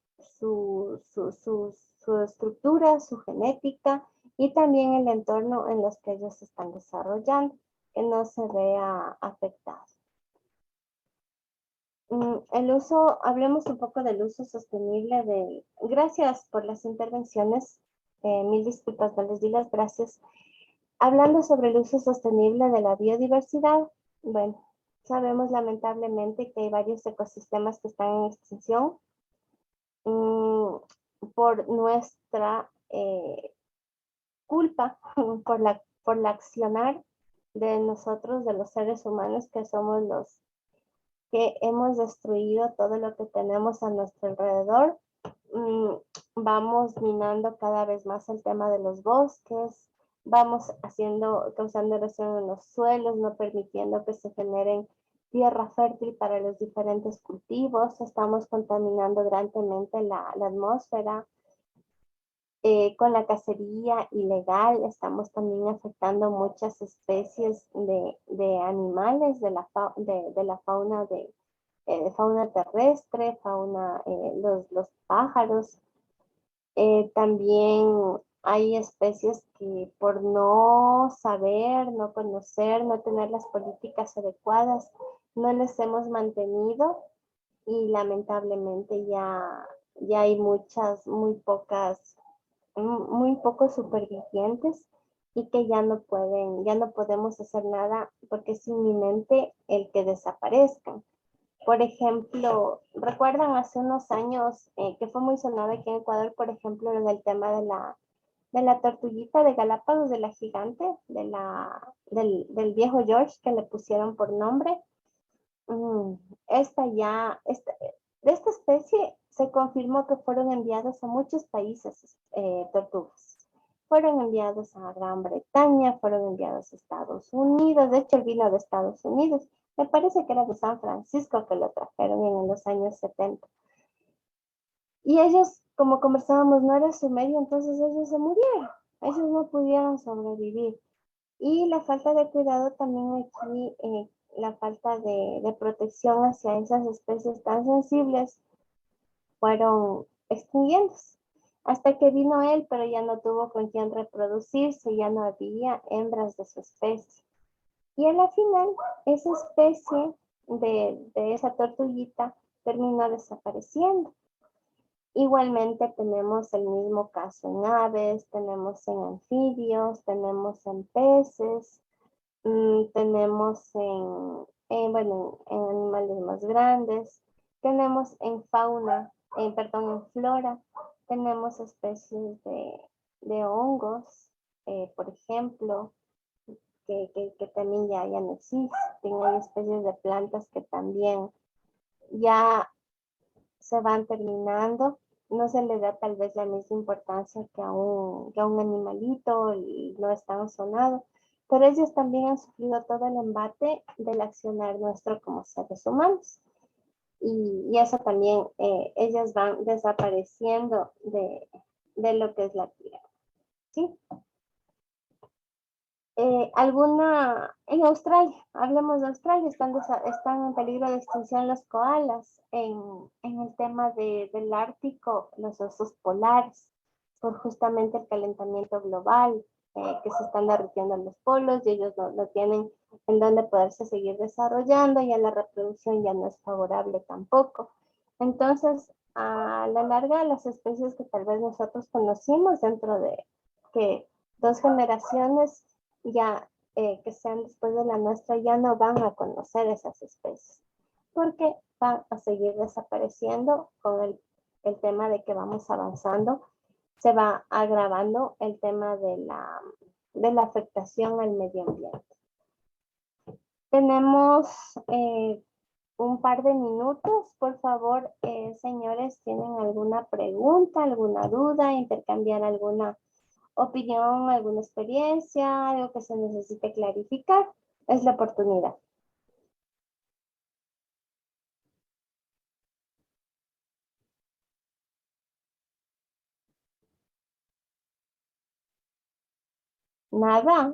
estructura, su genética y también el entorno en los que ellos se están desarrollando, que no se vea afectado. Hablemos un poco del uso sostenible gracias por las intervenciones, mil disculpas, no les di las gracias. Hablando sobre el uso sostenible de la biodiversidad, bueno, sabemos lamentablemente que hay varios ecosistemas que están en extinción por nuestra culpa, por la accionar de nosotros, de los seres humanos, que somos los que hemos destruido todo lo que tenemos a nuestro alrededor. Vamos minando cada vez más el tema de los bosques, vamos causando erosión en los suelos, no permitiendo que se generen tierra fértil para los diferentes cultivos, estamos contaminando grandemente la atmósfera. Con la cacería ilegal estamos también afectando muchas especies de animales de la fauna fauna terrestre, fauna, los pájaros. También hay especies que por no saber, no conocer, no tener las políticas adecuadas, no les hemos mantenido y lamentablemente ya hay muy pocos supervivientes y que ya no podemos hacer nada porque es inminente el que desaparezcan. Por ejemplo, ¿recuerdan hace unos años que fue muy sonado aquí en Ecuador, por ejemplo, en el tema de la tortuguita de Galápagos, de la gigante, del viejo George que le pusieron por nombre? De esta especie se confirmó que fueron enviados a muchos países tortugas. Fueron enviados a Gran Bretaña, fueron enviados a Estados Unidos, de hecho él vino de Estados Unidos, me parece que era de San Francisco que lo trajeron en los años 70. Y ellos, como conversábamos, no era su medio, entonces ellos se murieron, ellos no pudieron sobrevivir. Y la falta de cuidado también aquí, la falta de protección hacia esas especies tan sensibles, fueron extinguiéndose. Hasta que vino él, pero ya no tuvo con quién reproducirse, ya no había hembras de su especie. Y a la final, esa especie de esa tortuguita terminó desapareciendo. Igualmente tenemos el mismo caso en aves, tenemos en anfibios, tenemos en peces, tenemos en animales más grandes, tenemos en en flora, tenemos especies de hongos, por ejemplo, que también ya no existen. Hay especies de plantas que también ya se van terminando. No se le da tal vez la misma importancia que a un animalito y no es tan sonado, pero ellos también han sufrido todo el embate del accionar nuestro como seres humanos. Y eso también, ellas van desapareciendo de lo que es la tierra. ¿Sí? En Australia, hablemos de Australia, están en peligro de extinción los koalas, en el tema del Ártico, los osos polares, por justamente el calentamiento global, que se están derritiendo los polos y ellos no tienen en dónde poderse seguir desarrollando, y la reproducción ya no es favorable tampoco. Entonces, a la larga, las especies que tal vez nosotros conocimos dentro de que 2 generaciones ya que sean después de la nuestra, ya no van a conocer esas especies, porque van a seguir desapareciendo con el tema de que vamos avanzando. Se va agravando el tema de la afectación al medio ambiente. Tenemos un par de minutos, por favor, señores, ¿tienen alguna pregunta, alguna duda, intercambiar alguna opinión, alguna experiencia, algo que se necesite clarificar? Es la oportunidad. Nada.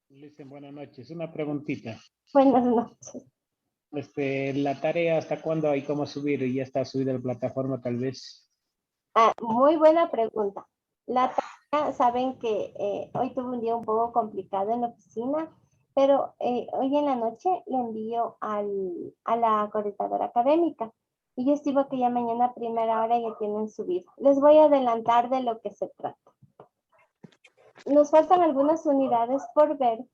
Listen, buenas noches. Una preguntita. Buenas noches. La tarea, ¿hasta cuándo hay cómo subir? ¿Ya está subida la plataforma tal vez? Muy buena pregunta. La tarea, saben que hoy tuve un día un poco complicado en la oficina, pero hoy en la noche le envío a la coordinadora académica y yo estimo que ya mañana a primera hora ya tienen subido. Les voy a adelantar de lo que se trata. Nos faltan algunas unidades por ver,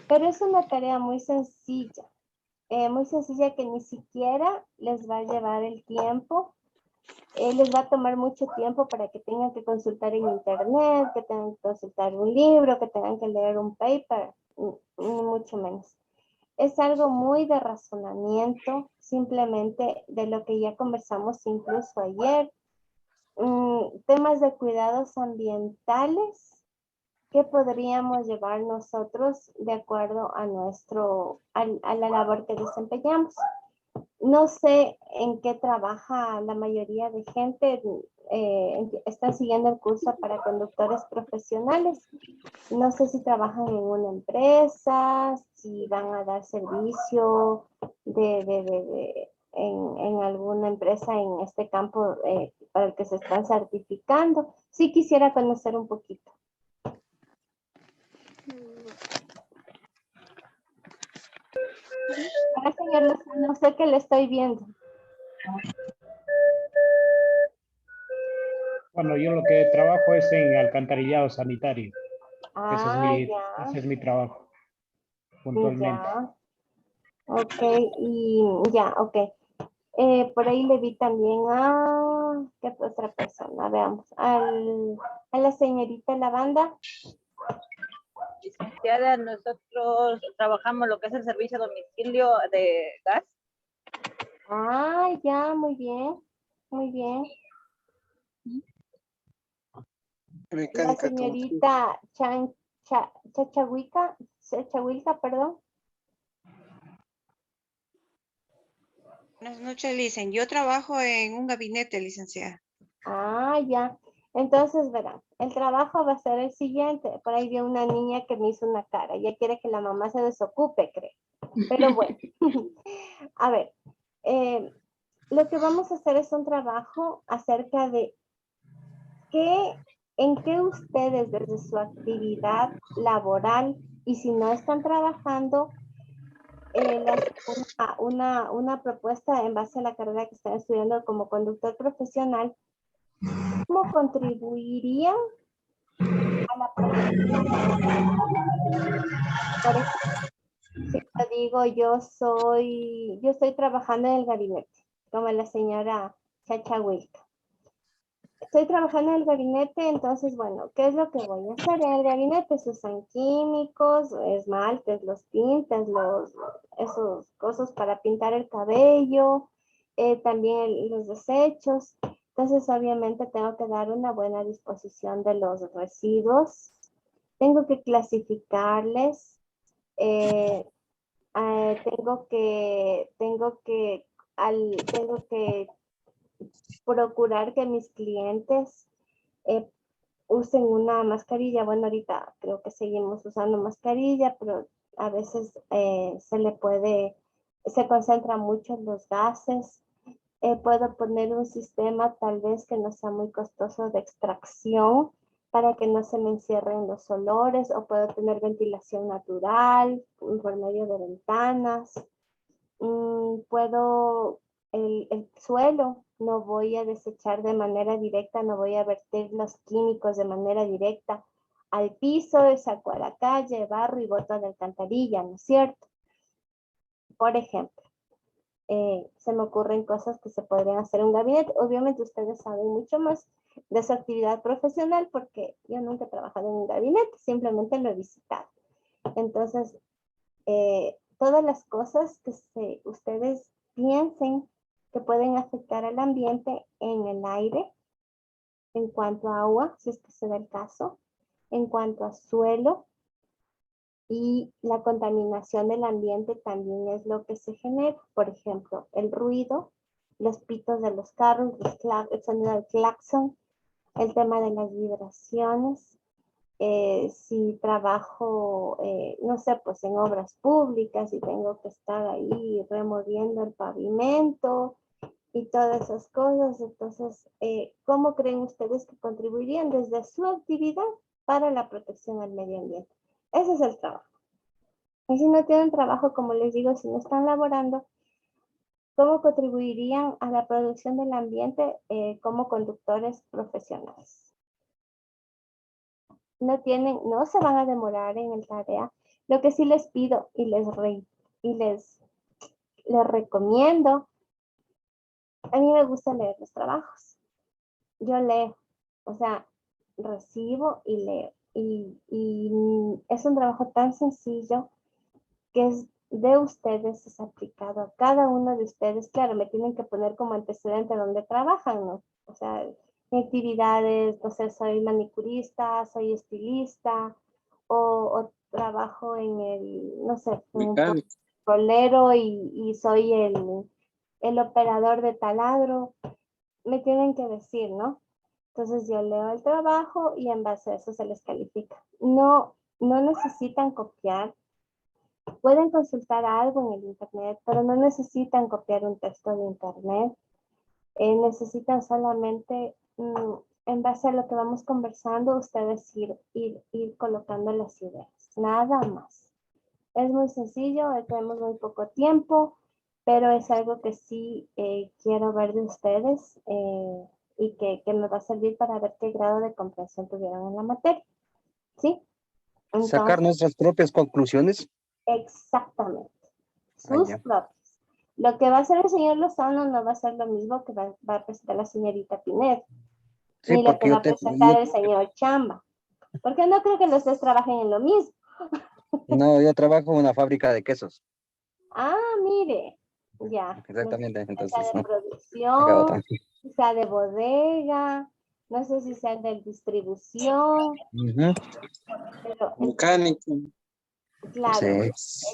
pero es una tarea muy sencilla que ni siquiera les va a llevar el tiempo. Les va a tomar mucho tiempo para que tengan que consultar en internet, que tengan que consultar un libro, que tengan que leer un paper, ni mucho menos. Es algo muy de razonamiento, simplemente de lo que ya conversamos incluso ayer. Temas de cuidados ambientales que podríamos llevar nosotros de acuerdo a la labor que desempeñamos. No sé en qué trabaja la mayoría de gente, están siguiendo el curso para conductores profesionales. No sé si trabajan en una empresa, si van a dar servicio en alguna empresa en este campo para el que se están certificando. Sí quisiera conocer un poquito. Ahora, señor Lozano, no sé qué le estoy viendo. Bueno, yo lo que trabajo es en alcantarillado sanitario. Ya. Ese es mi trabajo, puntualmente. Ya. Ok, y ya, ok. Por ahí le vi también a, ¿qué otra persona? Veamos, a la señorita Lavanda. Licenciada, nosotros trabajamos lo que es el servicio a domicilio de gas. Ya, muy bien, muy bien. La señorita Chachahuilca, perdón. Buenas noches, licen. Yo trabajo en un gabinete, licenciada. Ya. Entonces, verán, el trabajo va a ser el siguiente. Por ahí vi una niña que me hizo una cara. Ya quiere que la mamá se desocupe, creo. Pero bueno, a ver, lo que vamos a hacer es un trabajo acerca de en qué ustedes desde su actividad laboral y si no están trabajando, una propuesta en base a la carrera que están estudiando como conductor profesional, ¿cómo contribuirían a la producción? Por ejemplo, si te digo, yo estoy trabajando en el gabinete, como la señora Chachahuilca. Estoy trabajando en el gabinete, entonces, bueno, ¿qué es lo que voy a hacer en el gabinete? Se usan químicos, esmaltes, los tintes, esos cosas para pintar el cabello, también los desechos. Entonces, obviamente, tengo que dar una buena disposición de los residuos. Tengo que clasificarles. Tengo que procurar que mis clientes usen una mascarilla. Bueno, ahorita creo que seguimos usando mascarilla, pero a veces se concentra mucho en los gases. Puedo poner un sistema tal vez que no sea muy costoso de extracción para que no se me encierren los olores, o puedo tener ventilación natural por medio de ventanas. El suelo no voy a desechar de manera directa, no voy a verter los químicos de manera directa al piso, saco a la calle, barro y boto de alcantarilla, ¿no es cierto? Por ejemplo, se me ocurren cosas que se podrían hacer en un gabinete. Obviamente ustedes saben mucho más de su actividad profesional porque yo nunca he trabajado en un gabinete, simplemente lo he visitado. Entonces, todas las cosas que ustedes piensen que pueden afectar al ambiente en el aire, en cuanto a agua, si es que se da el caso, en cuanto a suelo, y la contaminación del ambiente también es lo que se genera. Por ejemplo, el ruido, los pitos de los carros, el sonido del claxon, el tema de las vibraciones. Si trabajo, no sé, pues en obras públicas y tengo que estar ahí removiendo el pavimento y todas esas cosas. Entonces, ¿cómo creen ustedes que contribuirían desde su actividad para la protección al medio ambiente? Ese es el trabajo. Y si no tienen trabajo, como les digo, si no están laborando, ¿cómo contribuirían a la producción del ambiente como conductores profesionales? No se van a demorar en el tarea. Lo que sí les pido y les recomiendo, a mí me gusta leer los trabajos. Yo leo, o sea, recibo y leo. Y es un trabajo tan sencillo que es de ustedes, es aplicado a cada uno de ustedes. Claro, me tienen que poner como antecedente donde trabajan, ¿no? O sea, actividades, no sé, soy manicurista, soy estilista, o trabajo en el, no sé, en un petrolero y soy el operador de taladro. Me tienen que decir, ¿no? Entonces yo leo el trabajo y en base a eso se les califica. No necesitan copiar. Pueden consultar algo en el internet, pero no necesitan copiar un texto de internet. Necesitan solamente, en base a lo que vamos conversando, ustedes ir colocando las ideas. Nada más. Es muy sencillo, tenemos muy poco tiempo, pero es algo que sí quiero ver de ustedes y que me va a servir para ver qué grado de comprensión tuvieron en la materia. ¿Sí? Entonces, Sacar nuestras propias conclusiones. exactamente. Sus propios. Lo que va a hacer el señor Lozano no va a ser lo mismo que va a presentar la señorita Pinedo. Sí, ni lo porque que va yo a presentar el señor Chamba. Porque no creo que los dos trabajen en lo mismo. No, yo trabajo en una fábrica de quesos. Ah, mire. Ya. Exactamente. No sé si Entonces, sea de acabo producción, también. sea de bodega, no sé si sea de distribución. Pero, Mecánico. claro, Sí.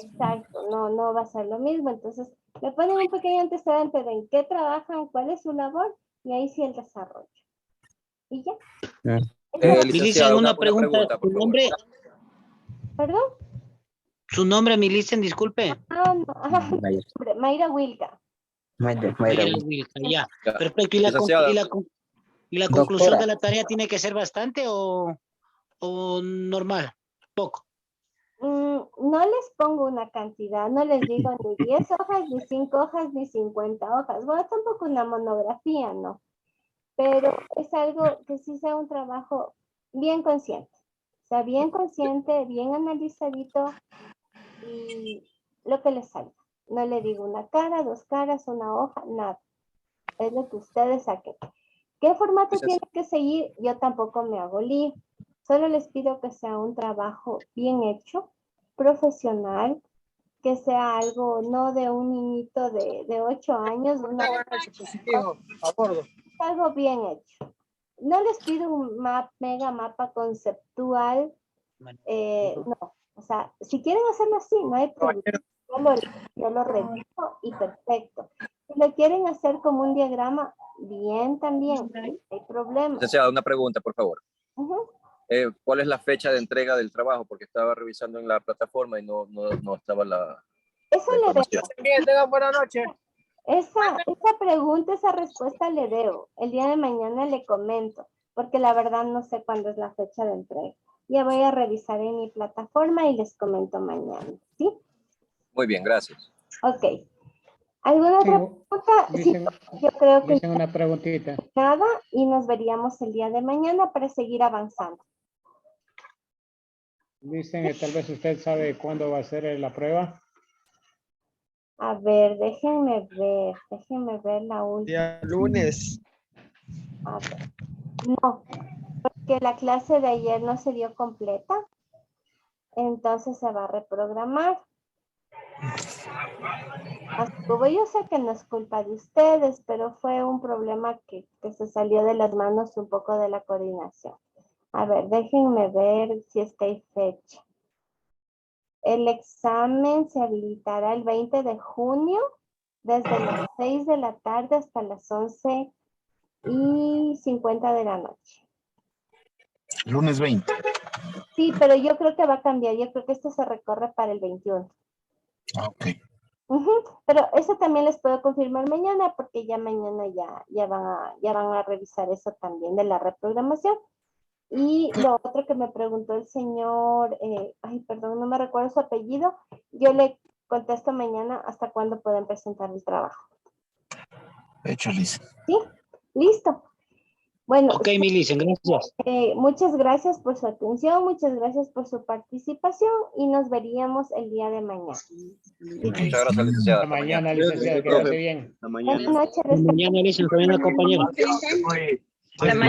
exacto, no va a ser lo mismo. Entonces, le ponen un pequeño antecedente de en qué trabajan, cuál es su labor, y ahí sí el desarrollo. Y ya. Milicen, una pregunta. ¿Su nombre? ¿Perdón? ¿Su nombre, Milicen? Disculpe. Ah, no. Mayra Wilka. Mayra Wilka, ya. Perfecto. ¿Y la conclusión Doctora. de la tarea tiene que ser bastante o normal? Poco. No les pongo una cantidad, no les digo ni 10 hojas, ni 5 hojas, ni 50 hojas. Bueno, tampoco una monografía, ¿no? Pero es algo que sí sea un trabajo bien consciente. O sea, bien consciente, bien analizadito y lo que les salga. No le digo una cara, 2 caras, una hoja, nada. Es lo que ustedes saquen. ¿Qué formato tiene que seguir? Yo tampoco me hago lío. Solo les pido que sea un trabajo bien hecho, profesional, que sea algo no de un niñito de 8 años, algo bien hecho. No les pido un mega mapa conceptual, no. O sea, si quieren hacerlo así, no hay problema. Yo lo reviso y perfecto. Si lo quieren hacer como un diagrama, bien también, no hay problema. Licenciada, una pregunta, por favor. ¿Cuál es la fecha de entrega del trabajo? Porque estaba revisando en la plataforma y no estaba la información. Buenas noches. Esa pregunta, esa respuesta le debo. El día de mañana le comento, porque la verdad no sé cuándo es la fecha de entrega. Ya voy a revisar en mi plataforma y les comento mañana, ¿sí? Muy bien, gracias. Ok. ¿Alguna otra pregunta? Sí, yo creo que una preguntita. nada, y nos veríamos el día de mañana para seguir avanzando. Dicen que tal vez usted sabe cuándo va a ser la prueba. A ver, déjenme ver la última. Día lunes. A ver. No, porque la clase de ayer no se dio completa, entonces se va a reprogramar. Como yo sé que no es culpa de ustedes, pero fue un problema que se salió de las manos un poco de la coordinación. A ver, déjenme ver si es que hay fecha. El examen se habilitará el 20 de junio, desde las 6 de la tarde hasta las 11:50 de la noche. Lunes 20. Sí, pero yo creo que va a cambiar. Yo creo que esto se recorre para el 21. Ok. Pero eso también les puedo confirmar mañana, porque ya mañana ya van a revisar eso también de la reprogramación. Y lo otro que me preguntó el señor, perdón, no me recuerdo su apellido, yo le contesto mañana hasta cuándo pueden presentar el trabajo. Hecho, Liz. ¿Sí? Listo. Bueno. Ok, Milicen, gracias. Muchas gracias por su atención, muchas gracias por su participación y nos veríamos el día de mañana. Muchas gracias, licenciada. Hasta mañana, licenciada, que esté bien. Buenas noches. Mañana, Milicen, también la compañera.